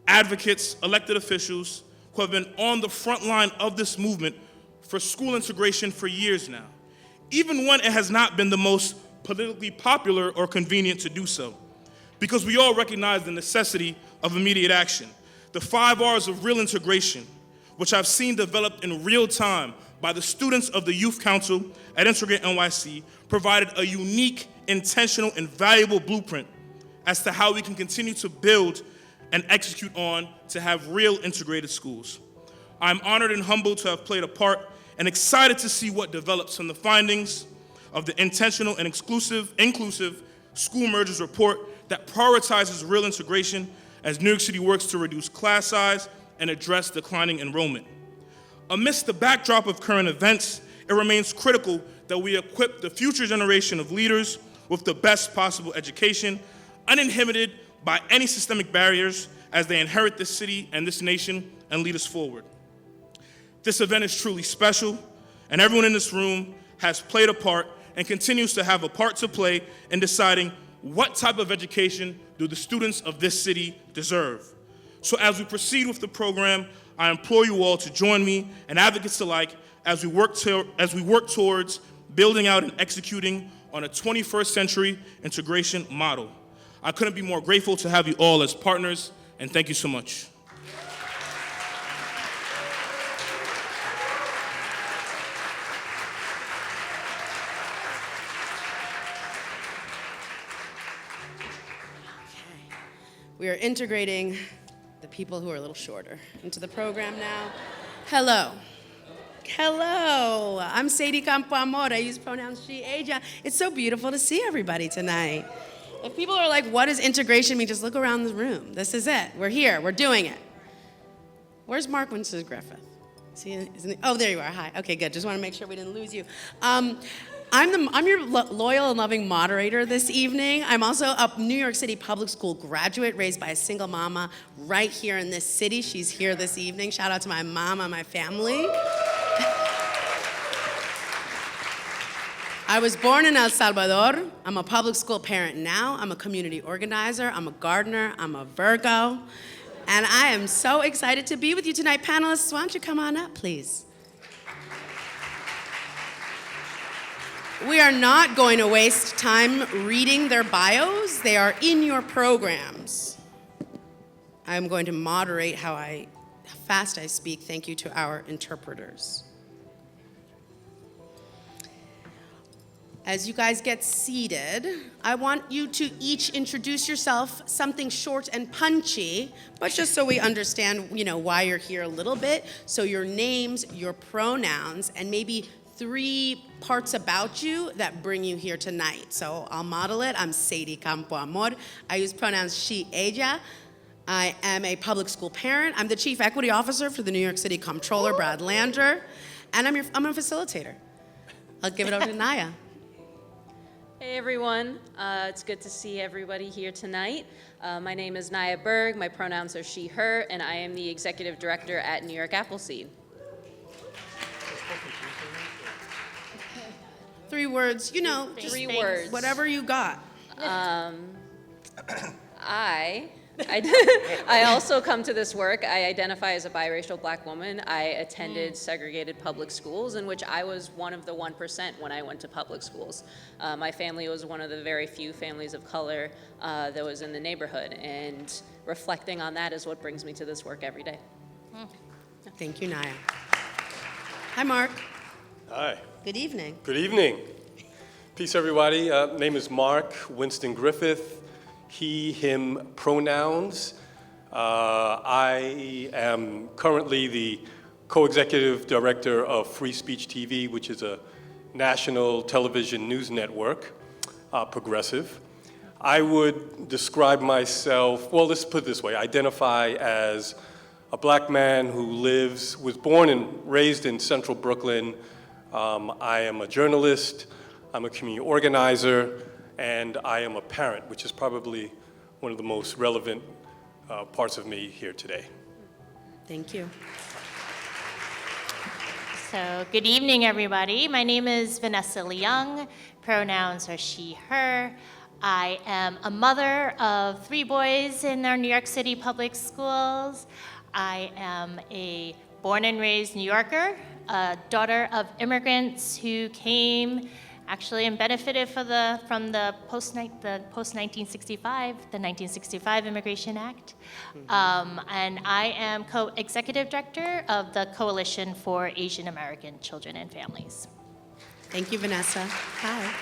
advocates, elected officials who have been on the front line of this movement for school integration for years now, even when it has not been the most politically popular or convenient to do so, because we all recognize the necessity of immediate action. The 5 R's of real integration, which I've seen developed in real time by the students of the Youth Council at Integrate NYC, provided a unique, intentional, and valuable blueprint as to how we can continue to build and execute on to have real integrated schools. I'm honored and humbled to have played a part and excited to see what develops from the findings of the intentional and inclusive school mergers report that prioritizes real integration as New York City works to reduce class size and address declining enrollment. Amidst the backdrop of current events, it remains critical that we equip the future generation of leaders with the best possible education, uninhibited by any systemic barriers as they inherit this city and this nation and lead us forward. This event is truly special, and everyone in this room has played a part and continues to have a part to play in deciding what type of education do the students of this city deserve. So as we proceed with the program, I implore you all to join me and advocates alike as we work towards building out and executing on a 21st century integration model. I couldn't be more grateful to have you all as partners, and thank you so much. We are integrating the people who are a little shorter into the program now. Hello. Hello. I'm Sadie Campoamor. I use pronouns she, ella. It's so beautiful to see everybody tonight. If people are like, what does integration mean? Just look around the room. This is it. We're here. We're doing it. Where's Mark Winston Griffith? Isn't he? Oh, there you are. Hi. Okay, good. Just want to make sure we didn't lose you. I'm your loyal and loving moderator this evening. I'm also a New York City public school graduate raised by a single mama right here in this city. She's here this evening. Shout out to my mom and my family. I was born in El Salvador. I'm a public school parent now. I'm a community organizer. I'm a gardener. I'm a Virgo. And I am so excited to be with you tonight. Panelists, why don't you come on up, please? We are not going to waste time reading their bios. They are in your programs. I'm going to moderate how fast I speak. Thank you to our interpreters. As you guys get seated, I want you to each introduce yourself, something short and punchy, but just so we understand, why you're here a little bit. So your names, your pronouns, and maybe 3 parts about you that bring you here tonight. So I'll model it. I'm Sadie Campo Amor. I use pronouns she, ella. I am a public school parent. I'm the Chief Equity Officer for the New York City Comptroller, Brad Lander, and I'm a facilitator. I'll give it over to Naya. Hey everyone, it's good to see everybody here tonight. My name is Naya Berg, my pronouns are she, her, and I am the Executive Director at New York Appleseed. 3 words, just 3 words. whatever you got. I also come to this work. I identify as a biracial black woman. I attended segregated public schools, in which I was one of the 1% when I went to public schools. My family was one of the very few families of color that was in the neighborhood, and reflecting on that is what brings me to this work every day. Thank you, Naya. Hi, Mark. Hi. Good evening. Good evening. Peace, everybody. Name is Mark Winston Griffith. He, him pronouns. I am currently the co-executive director of Free Speech TV, which is a national television news network, progressive. I would describe myself, well, let's put it this way, identify as a black man who was born and raised in central Brooklyn. I am a journalist, I'm a community organizer, and I am a parent, which is probably one of the most relevant parts of me here today. Thank you. So, good evening, everybody. My name is Vanessa Leung. Pronouns are she, her. I am a mother of 3 boys in our New York City public schools. I am a born and raised New Yorker, a daughter of immigrants who came actually and benefited from the post-1965 Immigration Act. And I am co-executive director of the Coalition for Asian American Children and Families. Thank you, Vanessa. Hi.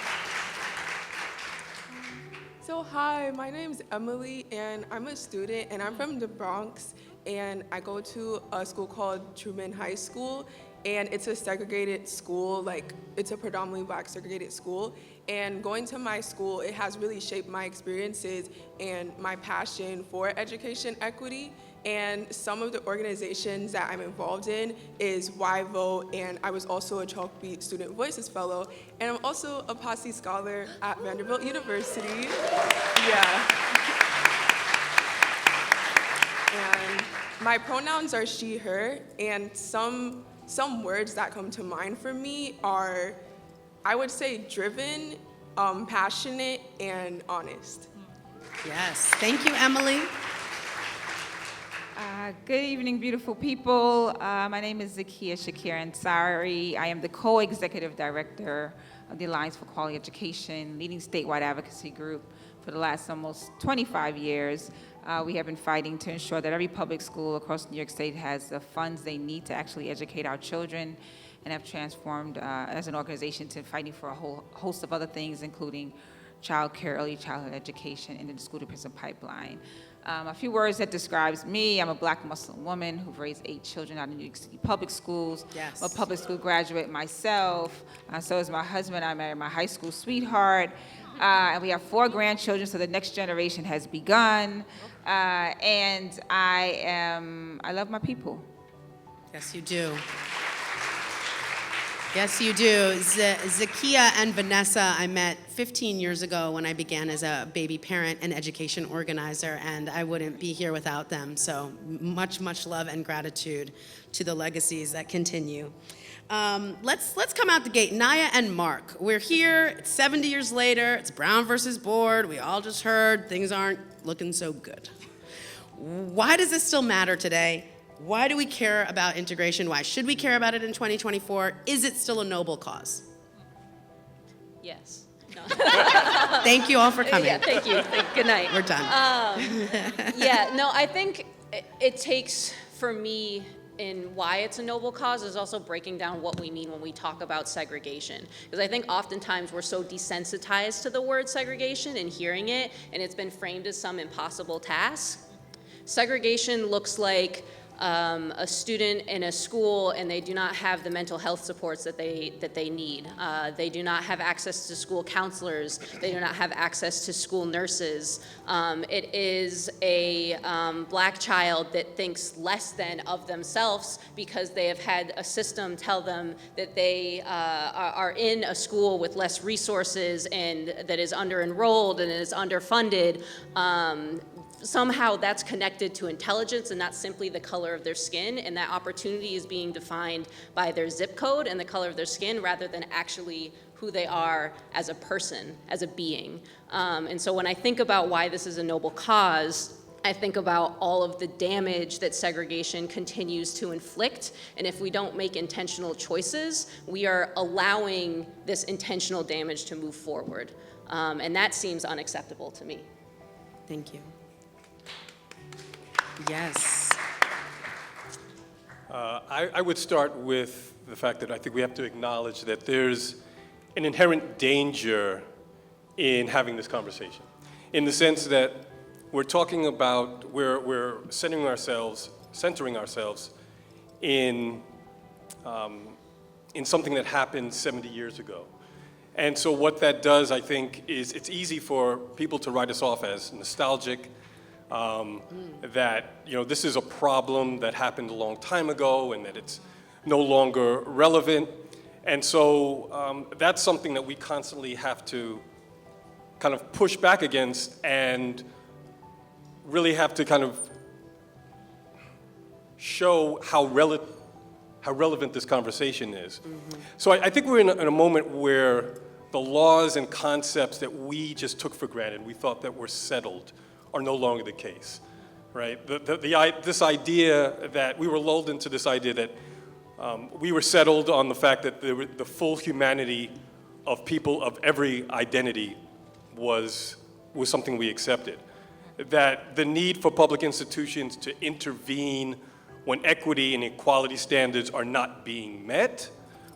So hi, my name is Emily, and I'm a student, and I'm from the Bronx, and I go to a school called Truman High School, and it's a segregated school, it's a predominantly black segregated school. And going to my school, it has really shaped my experiences and my passion for education equity. And some of the organizations that I'm involved in is Why Vote, and I was also a Chalkbeat Student Voices Fellow, and I'm also a Posse Scholar at Vanderbilt University. Yeah. And my pronouns are she, her, and some words that come to mind for me are, I would say, driven, passionate, and honest. Yes. Thank you, Emily. Good evening, beautiful people. My name is Zakia Shakir Ansari. I am the co-executive director of the Alliance for Quality Education, leading statewide advocacy group for the last almost 25 years. We have been fighting to ensure that every public school across New York State has the funds they need to actually educate our children, and have transformed as an organization to fighting for a whole host of other things, including child care, early childhood education, and the school-to-prison pipeline. A few words that describes me: I'm a black Muslim woman who've raised 8 children out of New York City public schools. Yes. I'm a public school graduate myself. So is my husband. I married my high school sweetheart. And we have 4 grandchildren, so the next generation has begun. And I love my people. Yes, you do. Yes, you do. Zakia and Vanessa, I met 15 years ago when I began as a baby parent and education organizer, and I wouldn't be here without them. So much, much love and gratitude to the legacies that continue. Let's come out the gate. Naya and Mark, we're here. It's 70 years later. It's Brown versus Board. We all just heard things aren't looking so good. Why does this still matter today? Why do we care about integration? Why should we care about it in 2024? Is it still a noble cause? Yes. No. Thank you all for coming. Yeah, thank you. Good night. We're done. Yeah, no, I think it takes, for me, in why it's a noble cause is also breaking down what we mean when we talk about segregation. Because I think oftentimes we're so desensitized to the word segregation and hearing it, and it's been framed as some impossible task. Segregation looks like a student in a school and they do not have the mental health supports that they need. They do not have access to school counselors. They do not have access to school nurses. It is a black child that thinks less than of themselves because they have had a system tell them that they are in a school with less resources and that is under-enrolled and is underfunded. Somehow that's connected to intelligence and not simply the color of their skin, and that opportunity is being defined by their zip code and the color of their skin rather than actually who they are as a person, as a being. And so when I think about why this is a noble cause, I think about all of the damage that segregation continues to inflict, and if we don't make intentional choices, we are allowing this intentional damage to move forward. And that seems unacceptable to me. Thank you. Yes. I would start with the fact that I think we have to acknowledge that there's an inherent danger in having this conversation, in the sense that we're talking about, we're centering ourselves in something that happened 70 years ago. And so what that does, I think, is it's easy for people to write us off as nostalgic, that, this is a problem that happened a long time ago and that it's no longer relevant. And so that's something that we constantly have to kind of push back against and really have to kind of show how relevant this conversation is. Mm-hmm. So I think we're in a moment where the laws and concepts that we just took for granted, we thought that were settled, are no longer the case, right? This idea that we were lulled into this idea that we were settled on the fact that the full humanity of people of every identity was something we accepted. That the need for public institutions to intervene when equity and equality standards are not being met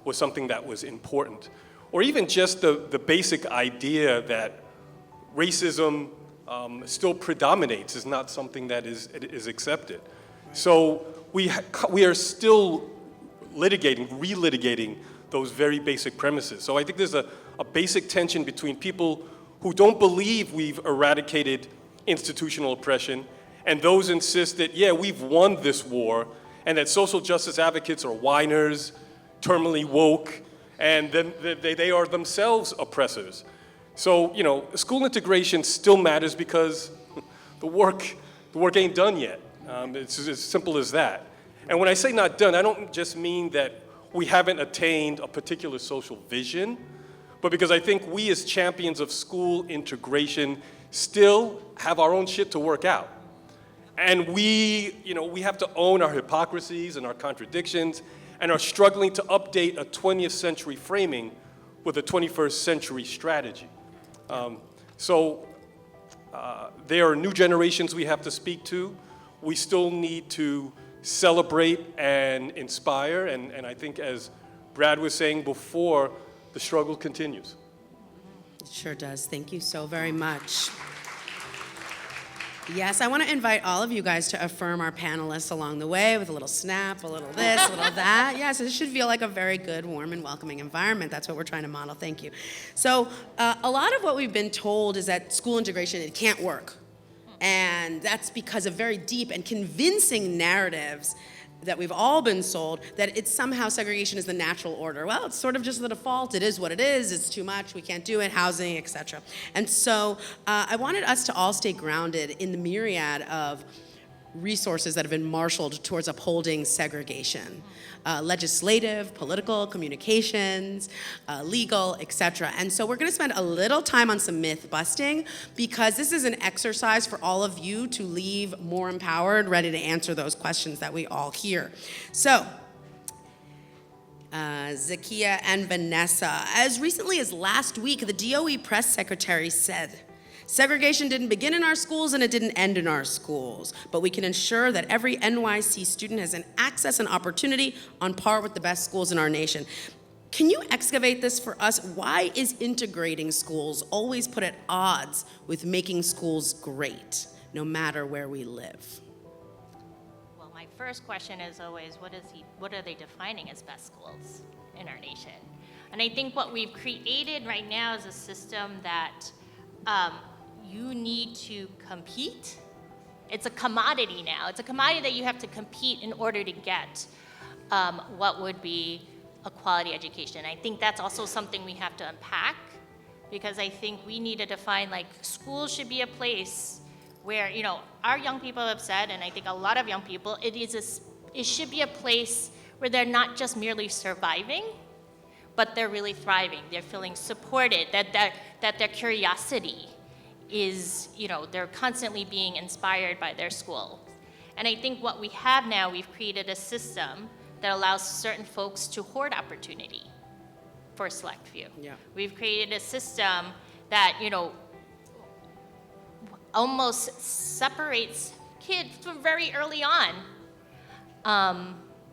was something that was important. Or even just the basic idea that racism still predominates is not something that is accepted. So we are still relitigating those very basic premises. So I think there's a basic tension between people who don't believe we've eradicated institutional oppression and those insist that, yeah, we've won this war and that social justice advocates are whiners, terminally woke, and then they are themselves oppressors. So, school integration still matters because the work ain't done yet. It's as simple as that. And when I say not done, I don't just mean that we haven't attained a particular social vision, but because I think we as champions of school integration still have our own shit to work out. And we have to own our hypocrisies and our contradictions and are struggling to update a 20th century framing with a 21st century strategy. There are new generations we have to speak to. We still need to celebrate and inspire, and I think as Brad was saying before, the struggle continues. It sure does. Thank you so very much. Yes, I want to invite all of you guys to affirm our panelists along the way with a little snap, a little this, a little that. Yes, it should feel like a very good, warm, and welcoming environment. That's what we're trying to model. Thank you. So a lot of what we've been told is that school integration, it can't work. And that's because of very deep and convincing narratives that we've all been sold, that it's somehow segregation is the natural order. Well, it's sort of just the default. It is what it is. It's too much. We can't do it. Housing, etc. And so I wanted us to all stay grounded in the myriad of resources that have been marshaled towards upholding segregation. Legislative, political, communications, legal, etc. And so we're going to spend a little time on some myth busting because this is an exercise for all of you to leave more empowered, ready to answer those questions that we all hear. So Zakia and Vanessa. As recently as last week, the DOE press secretary said, segregation didn't begin in our schools and it didn't end in our schools, but we can ensure that every NYC student has an access and opportunity on par with the best schools in our nation. Can you excavate this for us? Why is integrating schools always put at odds with making schools great, no matter where we live? Well, my first question is always, what are they defining as best schools in our nation? And I think what we've created right now is a system that you need to compete. It's a commodity now. It's a commodity that you have to compete in order to get what would be a quality education. I think that's also something we have to unpack, because I think we need to define, like, schools should be a place where, you know, our young people have said, and I think a lot of young people, it should be a place where they're not just merely surviving, but they're really thriving. They're feeling supported, that their curiosity is, you know, they're constantly being inspired by their school. And I think what we have now, we've created a system that allows certain folks to hoard opportunity for a select few. Yeah. We've created a system that, you know, almost separates kids from very early on,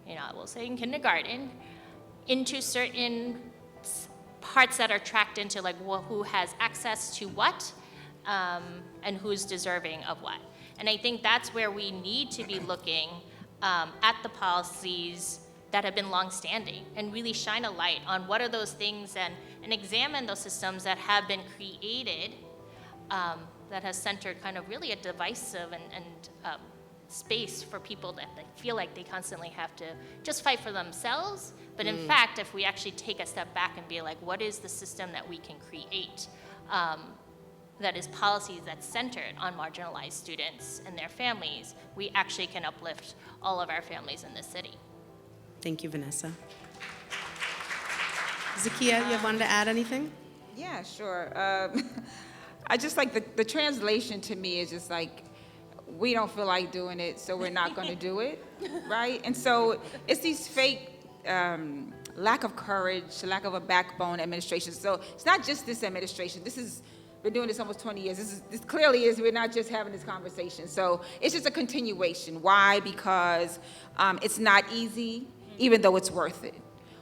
you know, I will say in kindergarten, into certain parts that are tracked into, like, who has access to what, and who's deserving of what. And I think that's where we need to be looking at the policies that have been longstanding and really shine a light on what are those things, and examine those systems that have been created that has centered kind of really a divisive and space for people that they feel like they constantly have to just fight for themselves. But in fact, if we actually take a step back and be like, what is the system that we can create that is policies that's centered on marginalized students and their families, we actually can uplift all of our families in this city. Thank you, Vanessa. Zakia, you wanted to add anything? Yeah, sure. I just like the translation to me is just like, we don't feel like doing it, so we're not going to do it, right? And so it's these fake lack of courage, lack of a backbone administration. So it's not just this administration. Been doing this almost 20 years. This clearly is, we're not just having this conversation. So it's just a continuation. Why? Because it's not easy, even though it's worth it.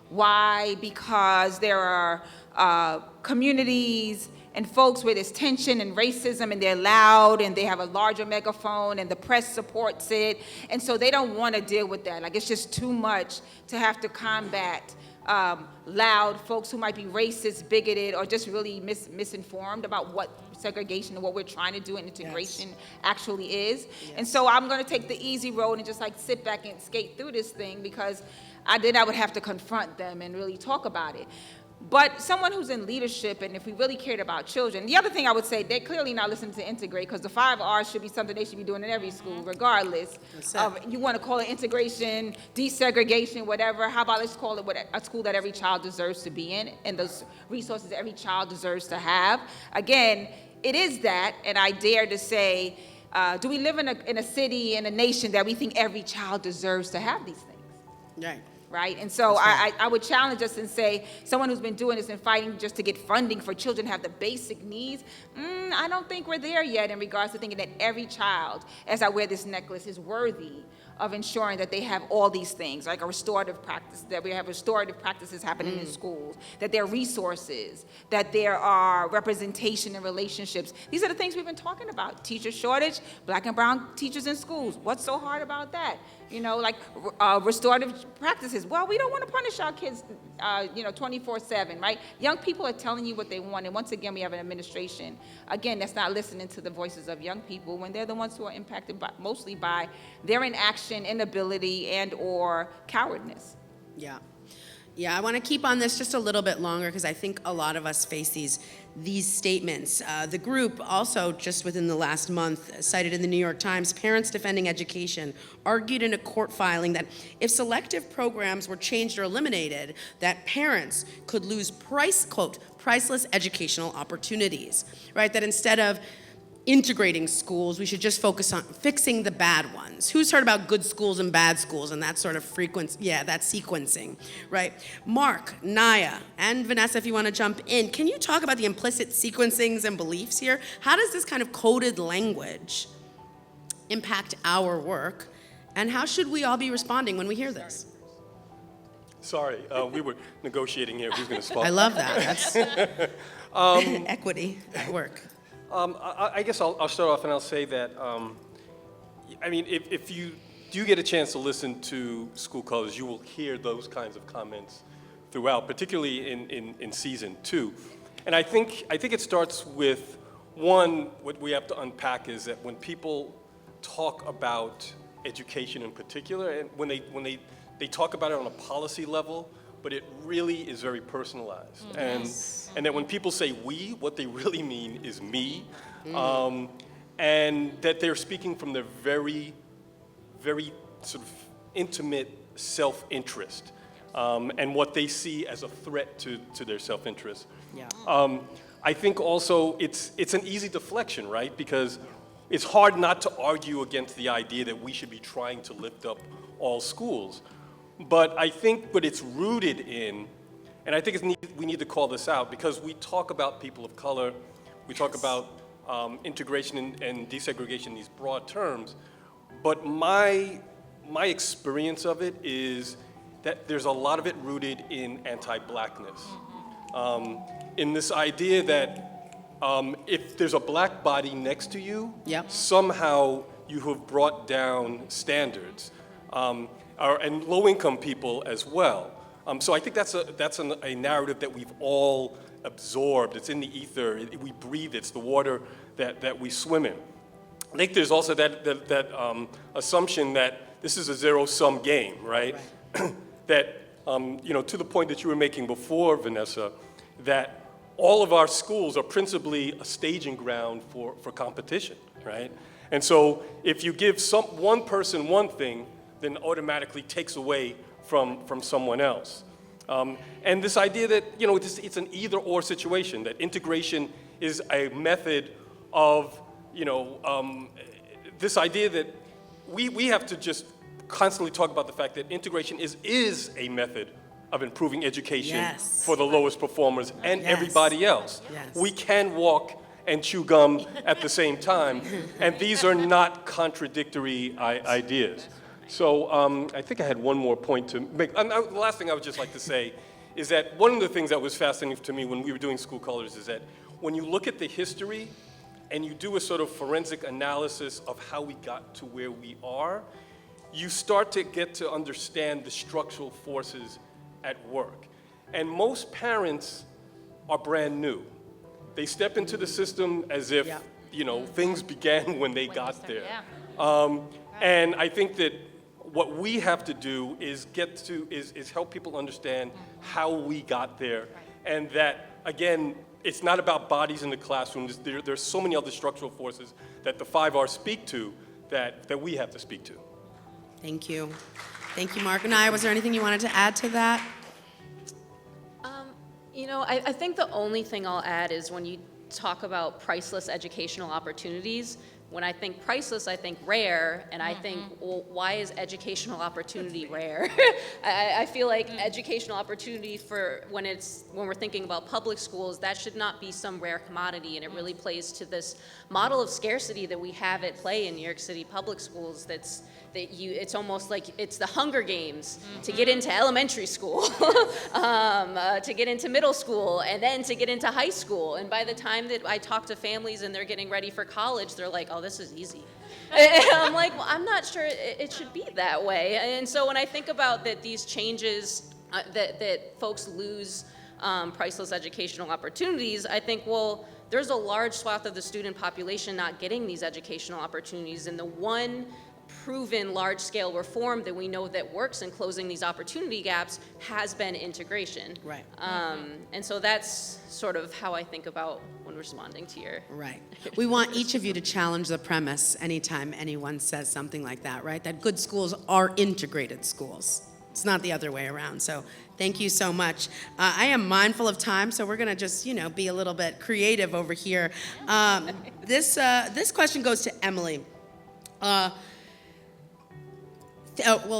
Why? Because there are communities and folks where there's tension and racism, and they're loud, and they have a larger megaphone, and the press supports it, and so they don't want to deal with that. Like, it's just too much to have to combat loud folks who might be racist, bigoted, or just really misinformed about what segregation and what we're trying to do in integration actually is. And so I'm going to take the easy road and just like sit back and skate through this thing, because I would have to confront them and really talk about it. But someone who's in leadership, and if we really cared about children, the other thing I would say, they're clearly not listening to integrate, because the 5 R's should be something they should be doing in every school, regardless of, you want to call it integration, desegregation, whatever. How about let's call it a school that every child deserves to be in, and those resources every child deserves to have. Again, it is that, and I dare to say, do we live in a city, in a nation that we think every child deserves to have these things? Right. Right? And so I would challenge us and say, someone who's been doing this and fighting just to get funding for children to have the basic needs, I don't think we're there yet in regards to thinking that every child, as I wear this necklace, is worthy of ensuring that they have all these things, like a restorative practice, that we have restorative practices happening in schools, that there are resources, that there are representation and relationships. These are the things we've been talking about. Teacher shortage, Black and brown teachers in schools. What's so hard about that? You know, like restorative practices. Well, we don't want to punish our kids, 24/7, right? Young people are telling you what they want, and once again, we have an administration, again, that's not listening to the voices of young people when they're the ones who are impacted mostly by their inaction, inability, and or cowardness. Yeah. Yeah, I want to keep on this just a little bit longer, because I think a lot of us face these statements. The group also, just within the last month, cited in the New York Times, Parents Defending Education argued in a court filing that if selective programs were changed or eliminated, that parents could lose priceless educational opportunities, right? That instead of integrating schools. We should just focus on fixing the bad ones. Who's heard about good schools and bad schools and that sort of that sequencing, right? Mark, Naya, and Vanessa, if you want to jump in, can you talk about the implicit sequencings and beliefs here? How does this kind of coded language impact our work? And how should we all be responding when we hear this? Sorry, we were negotiating here. Who's going to spot? I love that. That's equity at work. I guess I'll start off and I'll say that, I mean, if you do get a chance to listen to School Colors, you will hear those kinds of comments throughout, particularly in season 2. And I think it starts with, one, what we have to unpack is that when people talk about education in particular, and when they talk about it on a policy level, but it really is very personalized. And that when people say we, what they really mean is me, and that they're speaking from their very, very sort of intimate self-interest, and what they see as a threat to their self-interest. Yeah. I think also it's an easy deflection, right? Because it's hard not to argue against the idea that we should be trying to lift up all schools. But I think what it's rooted in, and I think we need to call this out, because we talk about people of color, we talk about integration and desegregation in these broad terms, but my experience of it is that there's a lot of it rooted in anti-blackness. In this idea that if there's a black body next to you, somehow you have brought down standards. And low-income people as well. So I think that's a narrative that we've all absorbed. It's in the ether. We breathe. It's the water that we swim in. I think there's also that assumption that this is a zero-sum game, right? That to the point that you were making before, Vanessa, that all of our schools are principally a staging ground for competition, right? And so if you give one person one thing, then automatically takes away from someone else. And this idea that, it's an either-or situation, that integration is a method of, this idea that we have to just constantly talk about the fact that integration is a method of improving education for the lowest performers and everybody else. We can walk and chew gum at the same time, and these are not contradictory ideas. So I think I had one more point to make. The last thing I would just like to say is that one of the things that was fascinating to me when we were doing School Colors is that when you look at the history and you do a sort of forensic analysis of how we got to where we are, you start to get to understand the structural forces at work. And most parents are brand new. They step into the system as if, things began when they got there. And I think that what we have to do is help people understand how we got there, and that, again, it's not about bodies in the classroom. There's so many other structural forces that the 5Rs speak to that we have to speak to. Thank you. Thank you, Mark. And was there anything you wanted to add to that? I think the only thing I'll add is when you talk about priceless educational opportunities, when I think priceless, I think rare, and I think, well, why is educational opportunity rare? I feel like educational opportunity when we're thinking about public schools, that should not be some rare commodity, and it really plays to this model of scarcity that we have at play in New York City public schools. It's almost like it's the Hunger Games to get into elementary school, to get into middle school, and then to get into high school. And by the time that I talk to families and they're getting ready for college, they're like, oh, this is easy. And I'm like, well, I'm not sure it should be that way. And so when I think about that these changes, that folks lose priceless educational opportunities, I think, well, there's a large swath of the student population not getting these educational opportunities, and the one proven large-scale reform that we know that works in closing these opportunity gaps has been integration. Right. And so that's sort of how I think about when responding to your... Right. We want each of you to challenge the premise anytime anyone says something like that, right? That good schools are integrated schools. It's not the other way around. So thank you so much. I am mindful of time, so we're gonna just, be a little bit creative over here. This question goes to Emily. Well,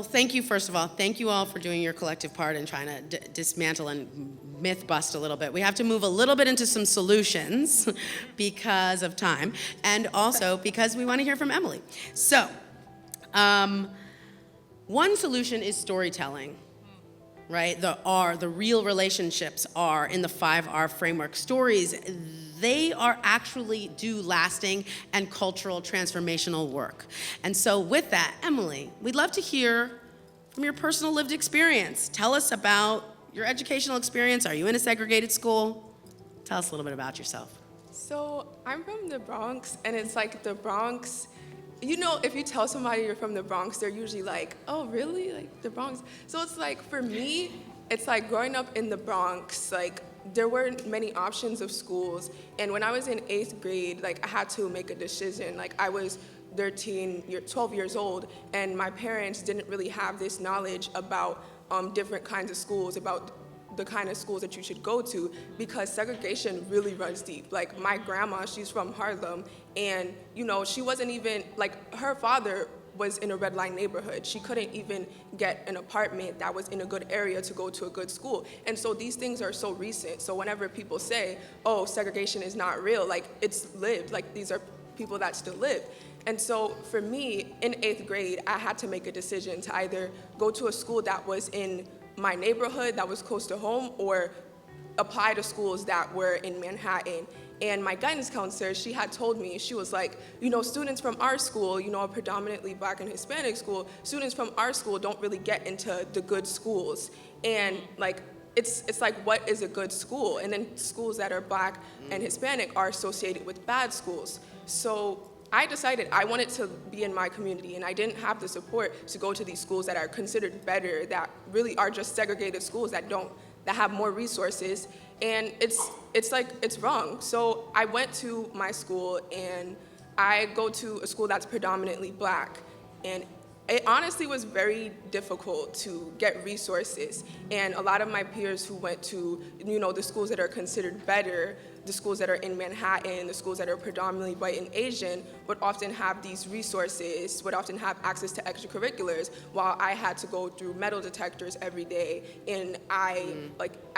thank you, first of all. Thank you all for doing your collective part in trying to dismantle and myth bust a little bit. We have to move a little bit into some solutions because of time, and also because we want to hear from Emily. So, one solution is storytelling, right? The real relationships are in the 5R framework. Stories, they are actually do lasting and cultural transformational work. And so with that, Emily, we'd love to hear from your personal lived experience. Tell us about your educational experience. Are you in a segregated school? Tell us a little bit about yourself. So I'm from the Bronx, and it's like the Bronx, if you tell somebody you're from the Bronx, they're usually like, oh, really? Like the Bronx? So it's like, for me, it's like growing up in the Bronx, like there weren't many options of schools. And when I was in 8th grade, like I had to make a decision. Like I was 12 years old, and my parents didn't really have this knowledge about different kinds of schools, about the kind of schools that you should go to, because segregation really runs deep. Like my grandma, she's from Harlem, and she wasn't even, like her father was in a red line neighborhood. She couldn't even get an apartment that was in a good area to go to a good school. And so these things are so recent. So whenever people say, oh, segregation is not real, like it's lived, like these are people that still live. And so for me, in 8th grade, I had to make a decision to either go to a school that was in my neighborhood, that was close to home, or apply to schools that were in Manhattan. And my guidance counselor, she had told me, she was like, students from our school, a predominantly Black and Hispanic school, students from our school don't really get into the good schools. And like, it's like, what is a good school? And then schools that are Black and Hispanic are associated with bad schools. So I decided I wanted to be in my community, and I didn't have the support to go to these schools that are considered better, that really are just segregated schools that have more resources. And it's wrong. So I went to my school, and I go to a school that's predominantly Black, and it honestly was very difficult to get resources. And a lot of my peers who went to, the schools that are considered better, the schools that are in Manhattan, the schools that are predominantly white and Asian, would often have these resources, would often have access to extracurriculars, while I had to go through metal detectors every day. And I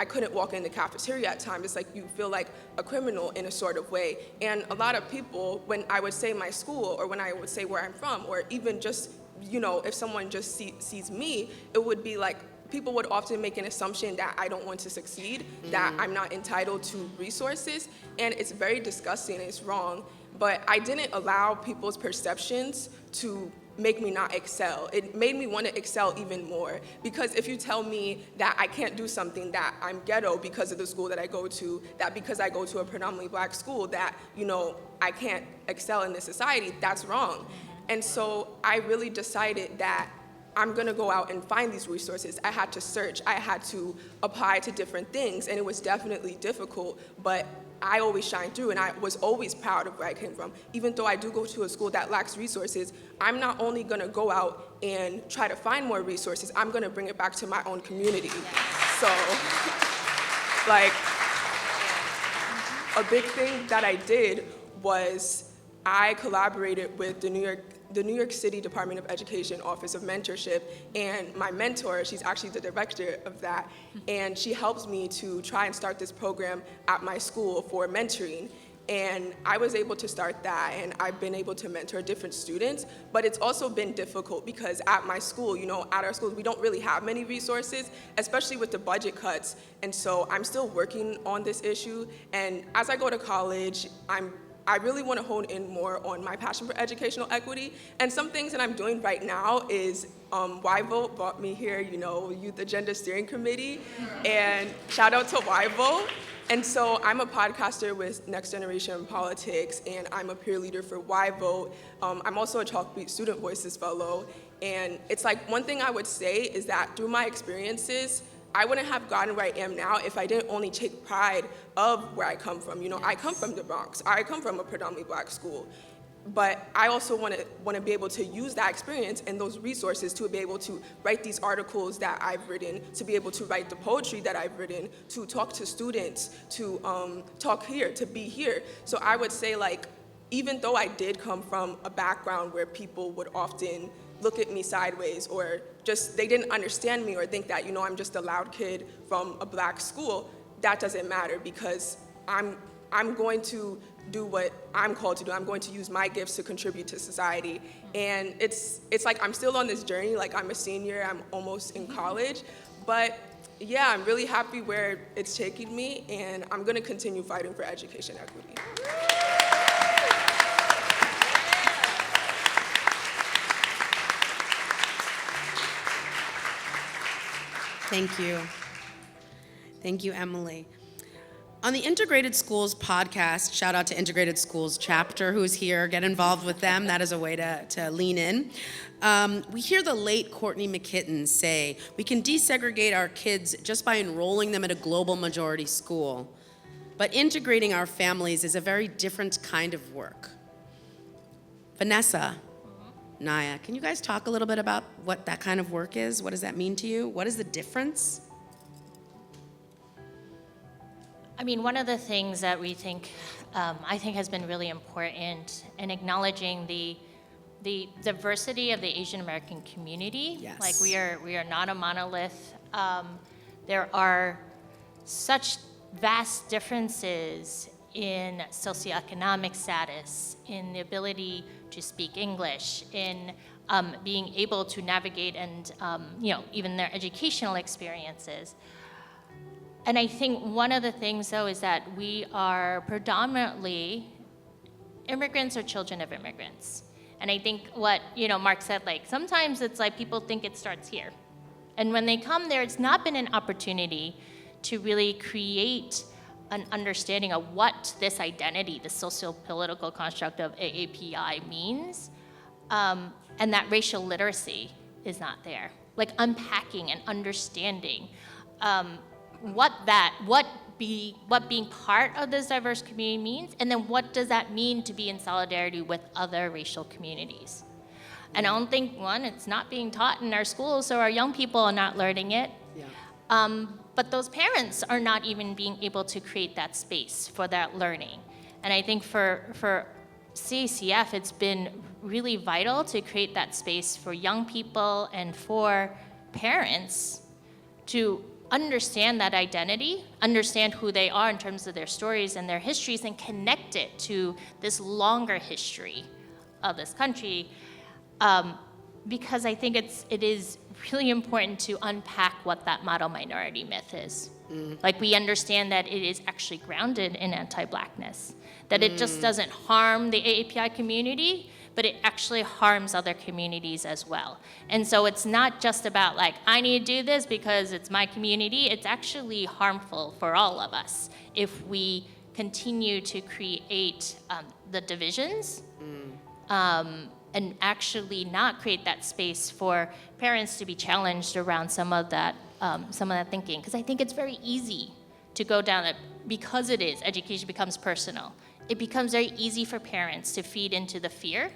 couldn't walk in the cafeteria at times. It's like you feel like a criminal in a sort of way. And a lot of people, when I would say my school, or when I would say where I'm from, or even just if someone just sees me, it would be like, people would often make an assumption that I don't want to succeed, that I'm not entitled to resources, and it's very disgusting and it's wrong. But I didn't allow people's perceptions to make me not excel. It made me want to excel even more, because if you tell me that I can't do something, that I'm ghetto because of the school that I go to, that because I go to a predominantly Black school, that I can't excel in this society, that's wrong. And so I really decided that I'm gonna go out and find these resources. I had to search, I had to apply to different things, and it was definitely difficult, but I always shine through, and I was always proud of where I came from. Even though I do go to a school that lacks resources, I'm not only gonna go out and try to find more resources, I'm gonna bring it back to my own community. So, like, a big thing that I did was I collaborated with the New York City Department of Education Office of Mentorship, and my mentor, she's actually the director of that, and she helps me to try and start this program at my school for mentoring. And I was able to start that, and I've been able to mentor different students, but it's also been difficult because at my school, at our schools, we don't really have many resources, especially with the budget cuts. And so I'm still working on this issue, and as I go to college, I really want to hone in more on my passion for educational equity. And some things that I'm doing right now is YVote brought me here, Youth Agenda Steering Committee, and shout out to YVote. And so I'm a podcaster with Next Generation Politics, and I'm a peer leader for YVote. I'm also a Chalkbeat Student Voices Fellow. And it's like, one thing I would say is that through my experiences, I wouldn't have gotten where I am now if I didn't only take pride of where I come from. I come from the Bronx. I come from a predominantly Black school. but I also want to be able to use that experience and those resources to be able to write these articles that I've written, to be able to write the poetry that I've written, to talk to students, to talk here, to be here. So I would say, like, even though I did come from a background where people would often look at me sideways, or just they didn't understand me, or think that, you know, I'm just a loud kid from a black school, that doesn't matter, because I'm going to do what I'm called to do. I'm going to use my gifts to contribute to society. And it's like I'm still on this journey. Like, I'm a senior, I'm almost in college. But yeah, I'm really happy where it's taking me, and I'm gonna continue fighting for education equity. Thank you. Thank you, Emily. On the Integrated Schools podcast, shout out to Integrated Schools chapter who's here. Get involved with them. That is a way to lean in. We hear the late Courtney McKitton say, we can desegregate our kids just by enrolling them at a global majority school. But integrating our families is a very different kind of work. Vanessa, Naya, can you guys talk a little bit about what that kind of work is? What does that mean to you? What is the difference? I mean, one of the things that we think, I think has been really important in acknowledging the diversity of the Asian American community. Yes. Like, we are not a monolith. There are such vast differences in socioeconomic status, in the ability to speak English, in being able to navigate and, even their educational experiences. And I think one of the things, though, is that we are predominantly immigrants or children of immigrants. And I think what, Mark said, like, sometimes it's like people think it starts here. And when they come there, it's not been an opportunity to really create an understanding of what this identity, the socio-political construct of AAPI means, and that racial literacy is not there. Like, unpacking and understanding what being part of this diverse community means, and then what does that mean to be in solidarity with other racial communities. And I don't think, one, it's not being taught in our schools, so our young people are not learning it. Yeah. But those parents are not even being able to create that space for that learning. And I think for CACF, it's been really vital to create that space for young people and for parents to understand that identity, understand who they are in terms of their stories and their histories, and connect it to this longer history of this country. Because I think it is really important to unpack what that model minority myth is. Like, we understand that it is actually grounded in anti-Blackness, that it just doesn't harm the AAPI community, but it actually harms other communities as well. And so it's not just about, like, I need to do this because it's my community. It's actually harmful for all of us if we continue to create the divisions and actually not create that space for parents to be challenged around some of that thinking. Because I think it's very easy to go down it, because education becomes personal. It becomes very easy for parents to feed into the fear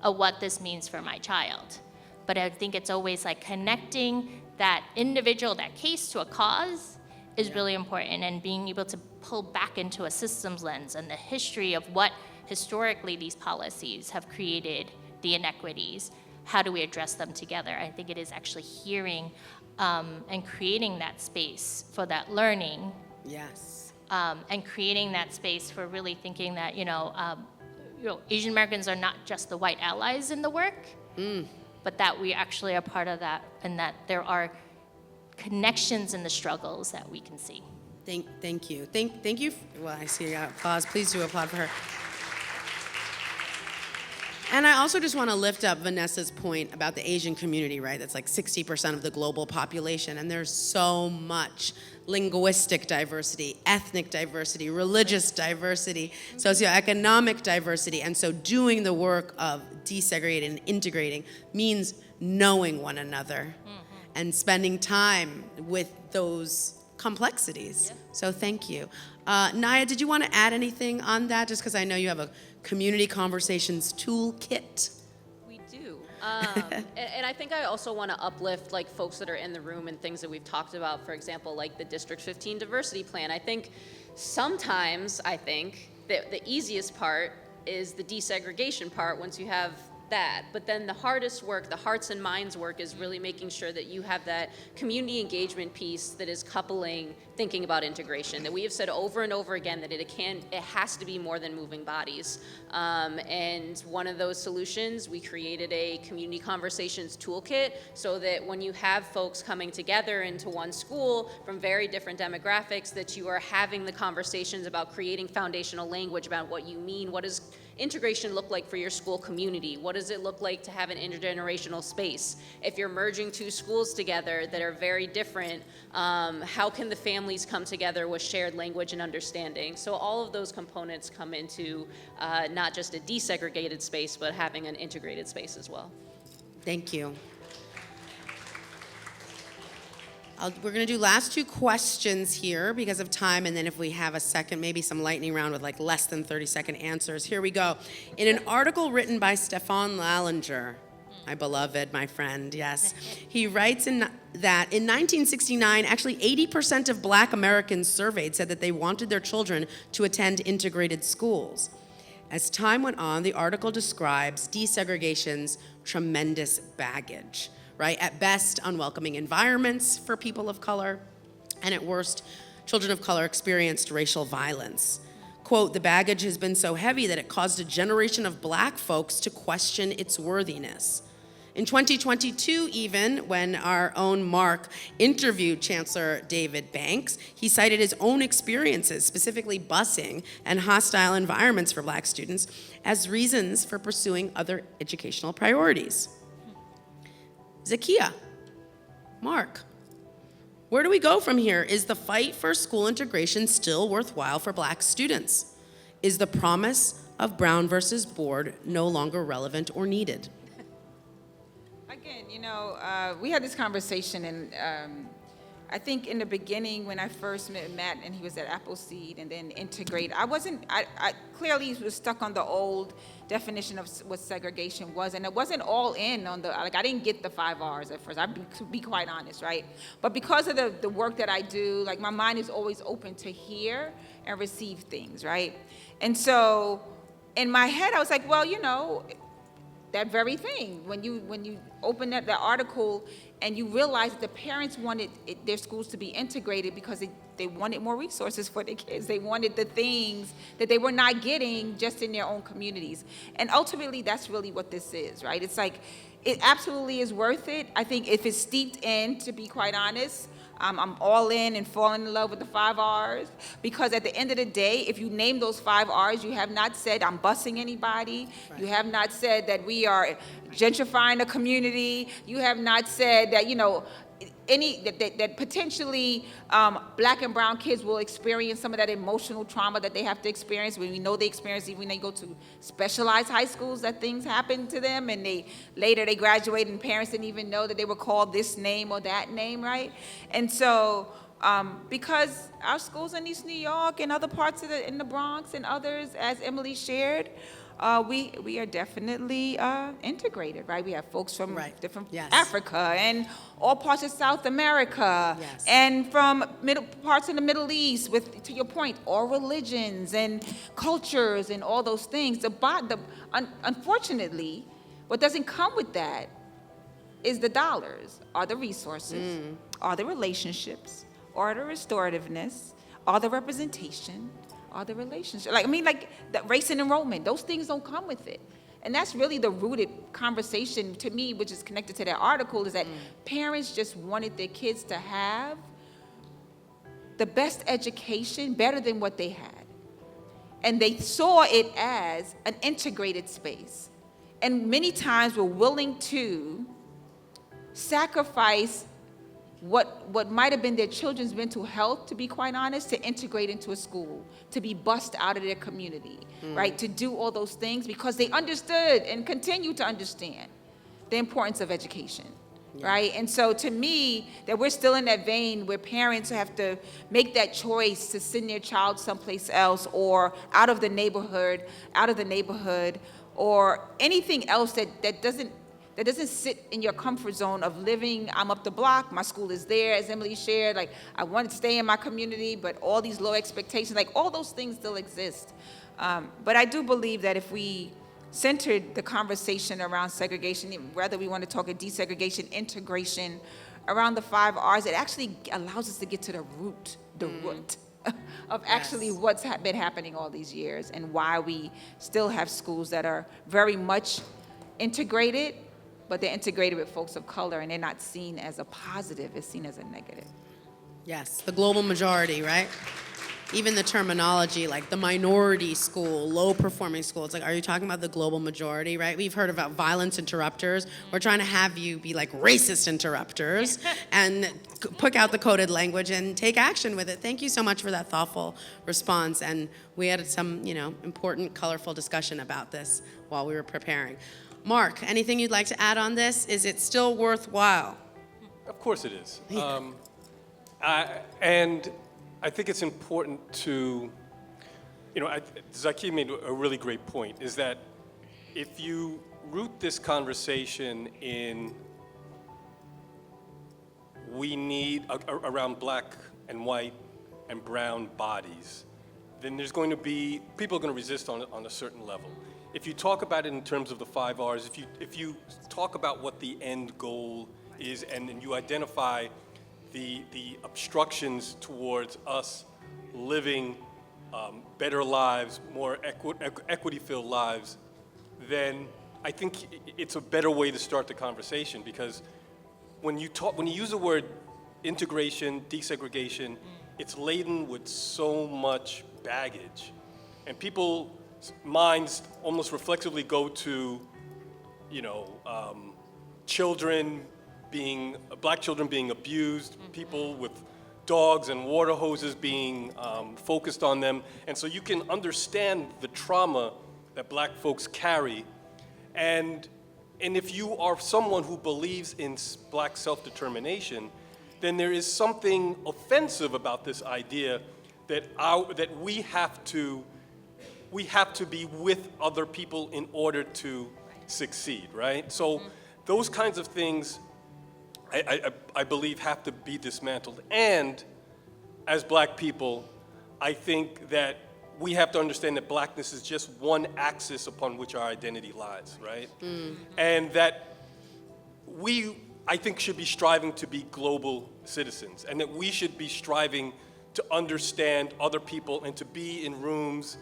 of what this means for my child. But I think it's always like connecting that individual, that case, to a cause is really important, and being able to pull back into a systems lens and the history of what historically these policies have created the inequities. How do we address them together? I think it is actually hearing and creating that space for that learning. Yes. And creating that space for really thinking that, Asian Americans are not just the white allies in the work, but that we actually are part of that, and that there are connections in the struggles that we can see. Thank you. Thank you. Well, I see applause. Please do applaud for her. And I also just want to lift up Vanessa's point about the Asian community, right? That's like 60% of the global population, and there's so much linguistic diversity, ethnic diversity, religious diversity, socioeconomic diversity. And so doing the work of desegregating and integrating means knowing one another and spending time with those complexities. So thank you. Naya, did you want to add anything on that? Just because I know you have a community conversations toolkit. We do. And I think I also want to uplift like folks that are in the room and things that we've talked about, for example, like the District 15 diversity plan. I think sometimes, the easiest part is the desegregation part once you have that. But then the hardest work, the hearts and minds work, is really making sure that you have that community engagement piece that is coupling thinking about integration. That we have said over and over again that it has to be more than moving bodies. And one of those solutions, we created a community conversations toolkit so that when you have folks coming together into one school from very different demographics, that you are having the conversations about creating foundational language about what you mean, what does integration look like for your school community? What does it look like to have an intergenerational space? If you're merging two schools together that are very different, how can the families come together with shared language and understanding? So all of those components come into not just a desegregated space, but having an integrated space as well. Thank you. We're going to do last two questions here because of time, and then if we have a second, maybe some lightning round with like less than 30-second answers. Here we go. In an article written by Stefan Lallinger, my beloved, my friend, yes, he writes that in 1969, actually 80% of Black Americans surveyed said that they wanted their children to attend integrated schools. As time went on, the article describes desegregation's tremendous baggage. Right? At best, unwelcoming environments for people of color, and at worst, children of color experienced racial violence. Quote, the baggage has been so heavy that it caused a generation of Black folks to question its worthiness. In 2022, even, when our own Mark interviewed Chancellor David Banks, he cited his own experiences, specifically busing and hostile environments for Black students, as reasons for pursuing other educational priorities. Zakia, Mark, where do we go from here? Is the fight for school integration still worthwhile for Black students? Is the promise of Brown versus Board no longer relevant or needed? Again, we had this conversation, and I think in the beginning when I first met Matt and he was at Appleseed and then integrate, I clearly was stuck on the old definition of what segregation was, and it wasn't all in on I didn't get the 5 R's at first, to be quite honest, right? But because of the work that I do, my mind is always open to hear and receive things, right? And so in my head, I was like, well, that very thing, when you open up that article and you realize that the parents wanted their schools to be integrated because they wanted more resources for their kids. They wanted the things that they were not getting just in their own communities. And ultimately, that's really what this is, right? It's like, it absolutely is worth it. I think if it's steeped in, to be quite honest, I'm all in and falling in love with the 5 R's, because at the end of the day, if you name those 5 R's, you have not said I'm busing anybody. Right. You have not said that we are gentrifying a community. You have not said that, that potentially Black and brown kids will experience some of that emotional trauma that they have to experience. When we know they experience even when they go to specialized high schools, that things happen to them, and later they graduate and parents didn't even know that they were called this name or that name, right? And so because our schools in East New York and other parts in the Bronx and others, as Emily shared, we are definitely integrated, right? We have folks from different Africa and all parts of South America, and from parts of the Middle East, with, to your point, all religions and cultures and all those things. Unfortunately, what doesn't come with that is the dollars, or the resources, or the relationships, or the restorativeness, or the representation, or the relationship. The race and enrollment, those things don't come with it. And that's really the rooted conversation to me, which is connected to that article, is that parents just wanted their kids to have the best education, better than what they had. And they saw it as an integrated space. And many times were willing to sacrifice what might have been their children's mental health, to be quite honest, to integrate into a school, to be bussed out of their community, right? To do all those things because they understood and continue to understand the importance of education. right? And so to me, that we're still in that vein where parents have to make that choice to send their child someplace else or out of the neighborhood, or anything else that doesn't sit in your comfort zone of living. I'm up the block, my school is there, as Emily shared, like I want to stay in my community, but all these low expectations, like all those things still exist. But I do believe that if we centered the conversation around segregation, whether we want to talk of desegregation, integration, around the 5 R's, it actually allows us to get to the root of actually what's been happening all these years and why we still have schools that are very much integrated, but they're integrated with folks of color and they're not seen as a positive, it's seen as a negative. Yes, the global majority, right? Even the terminology, like the minority school, low-performing school, it's like, are you talking about the global majority, right? We've heard about violence interrupters. We're trying to have you be like racist interrupters and pick out the coded language and take action with it. Thank you so much for that thoughtful response. And we had some, important, colorful discussion about this while we were preparing. Mark, anything you'd like to add on this? Is it still worthwhile? Of course it is. And I think it's important to, Zaki made a really great point, is that if you root this conversation in we need, around black and white and brown bodies, then there's going to be, people are going to resist on a certain level. If you talk about it in terms of the 5 R's, if you talk about what the end goal is and you identify the obstructions towards us living better lives, more equity-filled lives, then I think it's a better way to start the conversation, because when you use the word integration, desegregation, it's laden with so much baggage, and people's minds almost reflexively go to, black children being abused, people with dogs and water hoses being focused on them. And so you can understand the trauma that black folks carry. And if you are someone who believes in black self-determination, then there is something offensive about this idea that we have to be with other people in order to succeed, right? So those kinds of things I believe have to be dismantled. And as black people, I think that we have to understand that blackness is just one axis upon which our identity lies, right? And that I think, should be striving to be global citizens, and that we should be striving to understand other people and to be in rooms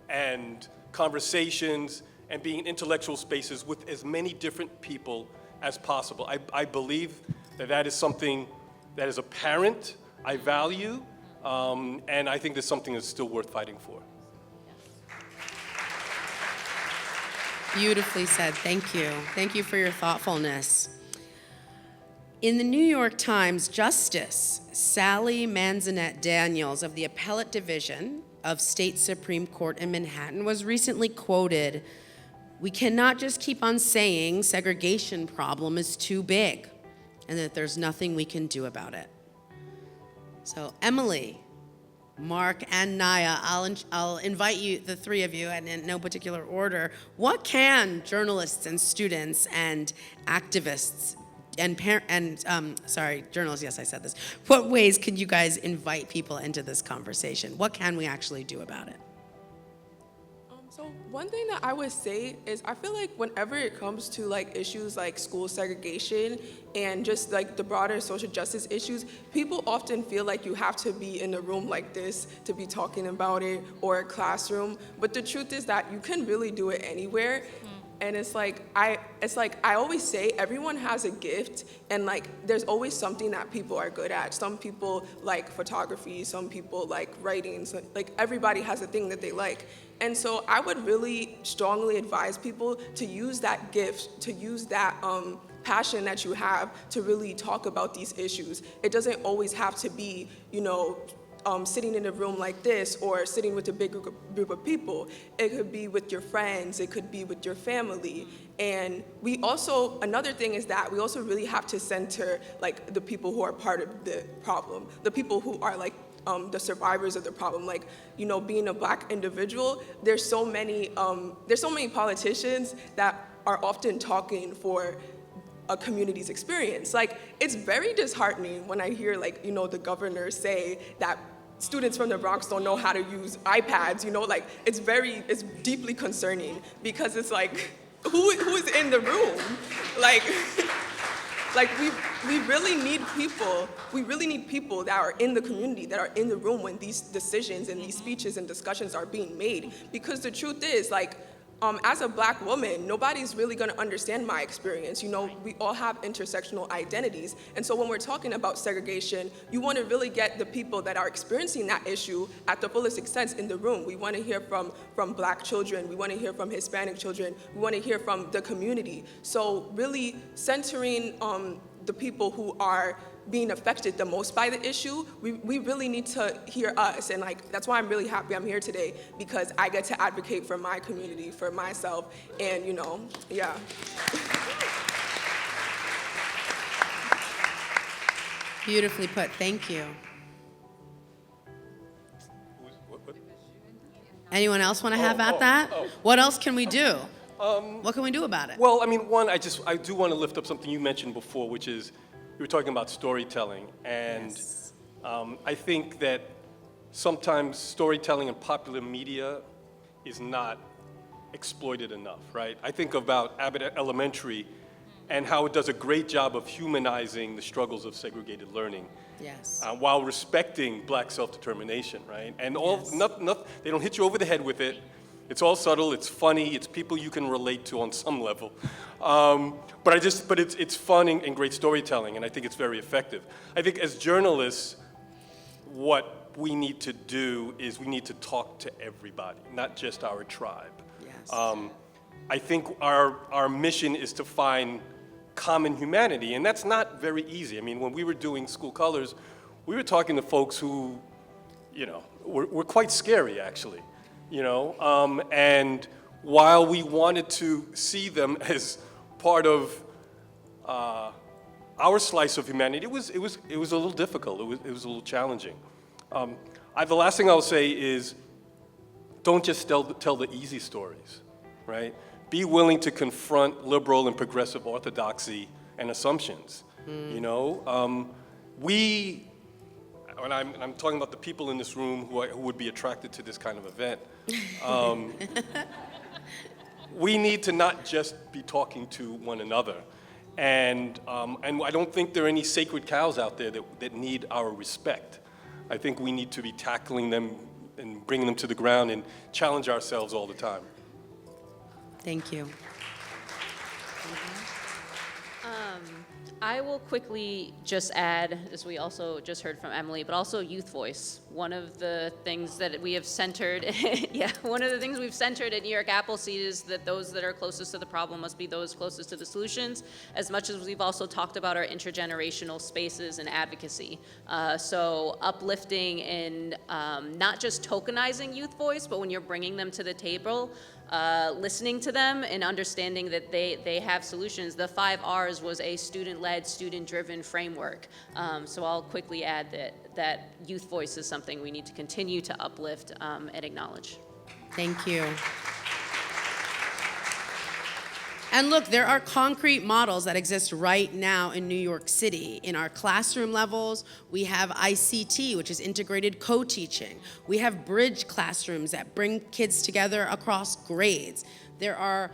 and conversations and be in intellectual spaces with as many different people as possible. I believe that is something that as a parent I value, and I think that's something that's still worth fighting for. Beautifully said. Thank you. Thank you for your thoughtfulness. In the New York Times, Justice Sally Manzanet Daniels of the Appellate Division of State Supreme Court in Manhattan was recently quoted, "We cannot just keep on saying segregation problem is too big and that there's nothing we can do about it." So Emily, Mark, and Naya, I'll invite you, the three of you, and in no particular order. What can journalists and students and activists journalists, yes, I said this. What ways can you guys invite people into this conversation? What can we actually do about it? So one thing that I would say is I feel like whenever it comes to issues like school segregation and just the broader social justice issues, people often feel like you have to be in a room like this to be talking about it, or a classroom. But the truth is that you can really do it anywhere. And I always say everyone has a gift, and there's always something that people are good at. Some people like photography, some people like writing, so, everybody has a thing that they like. And so I would really strongly advise people to use that gift, to use that passion that you have to really talk about these issues. It doesn't always have to be, sitting in a room like this or sitting with a big group of people. It could be with your friends, it could be with your family. And we also, another thing is that we also really have to center like the people who are part of the problem, the people who are like the survivors of the problem. Like, you know, being a Black individual, there's so many politicians that are often talking for a community's experience. Like, it's very disheartening when I hear, like, you know, the governor say that students from the Bronx don't know how to use iPads, you know, like, it's deeply concerning because it's like, who is in the room? Like, like we really need people that are in the community, that are in the room when these decisions and these speeches and discussions are being made. Because the truth is, like, as a Black woman, nobody's really gonna understand my experience. You know, we all have intersectional identities. And so when we're talking about segregation, you wanna really get the people that are experiencing that issue at the fullest extent in the room. We wanna hear from Black children, we wanna hear from Hispanic children, we wanna hear from the community. So really centering the people who are being affected the most by the issue, we really need to hear us. And like, that's why I'm really happy I'm here today, because I get to advocate for my community, for myself, and you know, yeah. Beautifully put, thank you. Anyone else want to have at that? What else can we do? What can we do about it? Well, I mean, one, I do want to lift up something you mentioned before, which is, you were talking about storytelling, and Yes. I think that sometimes storytelling in popular media is not exploited enough, right? I think about Abbott Elementary and how it does a great job of humanizing the struggles of segregated learning. Yes. While respecting Black self-determination, right? And Yes. they don't hit you over the head with it. It's all subtle, it's funny, it's people you can relate to on some level. But it's fun and great storytelling, and I think it's very effective. I think as journalists, what we need to do is we need to talk to everybody, not just our tribe. Yes. I think our mission is to find common humanity, and that's not very easy. I mean, when we were doing School Colors, we were talking to folks who, you know, were quite scary, actually. You know, and while we wanted to see them as part of our slice of humanity, it was a little difficult. It was a little challenging. The last thing I'll say is, don't just tell the easy stories, right? Be willing to confront liberal and progressive orthodoxy and assumptions. You know, and I'm talking about the people in this room who would be attracted to this kind of event. We need to not just be talking to one another. And I don't think there are any sacred cows out there that need our respect. I think we need to be tackling them and bringing them to the ground and challenge ourselves all the time. Thank you. I will quickly just add, as we also just heard from Emily, but also youth voice. One of the things that we have centered, one of the things we've centered at New York Appleseed is that those that are closest to the problem must be those closest to the solutions, as much as we've also talked about our intergenerational spaces and advocacy. So uplifting and not just tokenizing youth voice, but when you're bringing them to the table, listening to them and understanding that they have solutions. The 5 R's was a student-led, student-driven framework. So I'll quickly add that youth voice is something we need to continue to uplift and acknowledge. Thank you. And look, there are concrete models that exist right now in New York City. In our classroom levels, we have ICT, which is integrated co-teaching. We have bridge classrooms that bring kids together across grades. There are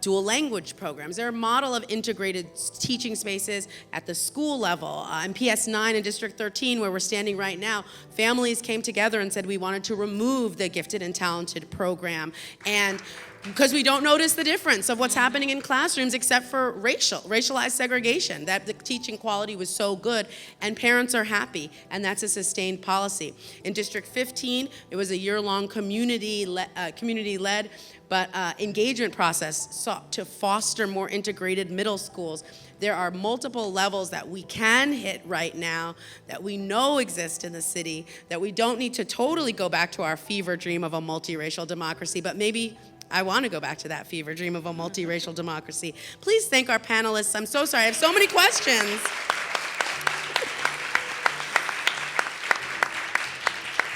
dual language programs. There are model of integrated teaching spaces at the school level. In PS9 and District 13, where we're standing right now, families came together and said we wanted to remove the gifted and talented program. And because we don't notice the difference of what's happening in classrooms except for racialized segregation, that the teaching quality was so good and parents are happy, and that's a sustained policy. In District 15, it was a year-long community-led but engagement process sought to foster more integrated middle schools There are multiple levels that we can hit right now that we know exist in the city, that we don't need to totally go back to our fever dream of a multiracial democracy, but maybe I want to go back to that fever dream of a multiracial democracy. Please thank our panelists. I'm so sorry, I have so many questions.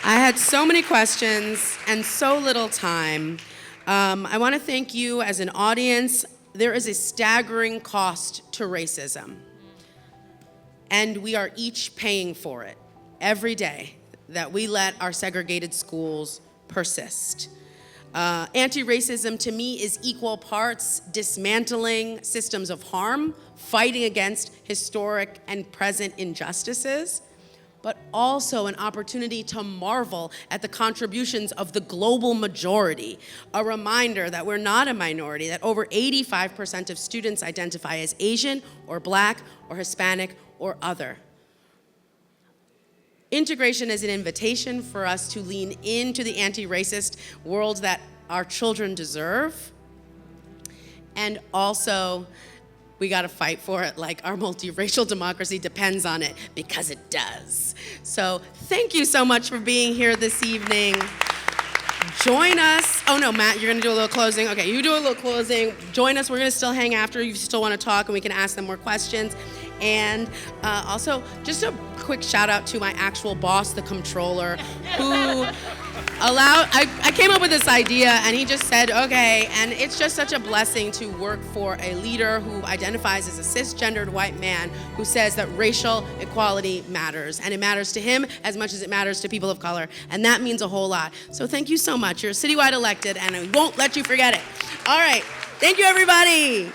I had so many questions and so little time. I want to thank you as an audience. There is a staggering cost to racism, and we are each paying for it every day that we let our segregated schools persist. Anti-racism to me is equal parts dismantling systems of harm, fighting against historic and present injustices, but also an opportunity to marvel at the contributions of the global majority. A reminder that we're not a minority, that over 85% of students identify as Asian or Black or Hispanic or other. Integration is an invitation for us to lean into the anti-racist world that our children deserve. And also, we gotta fight for it like our multiracial democracy depends on it, because it does. So thank you so much for being here this evening. Join us. Oh no, Matt, you're gonna do a little closing. Okay, you do a little closing. Join us, we're gonna still hang after if you still wanna talk and we can ask them more questions. And also, just a quick shout out to my actual boss, the comptroller, who I came up with this idea and he just said, okay, and it's just such a blessing to work for a leader who identifies as a cisgendered white man who says that racial equality matters, and it matters to him as much as it matters to people of color, and that means a whole lot. So thank you so much. You're citywide elected and I won't let you forget it. All right, thank you everybody.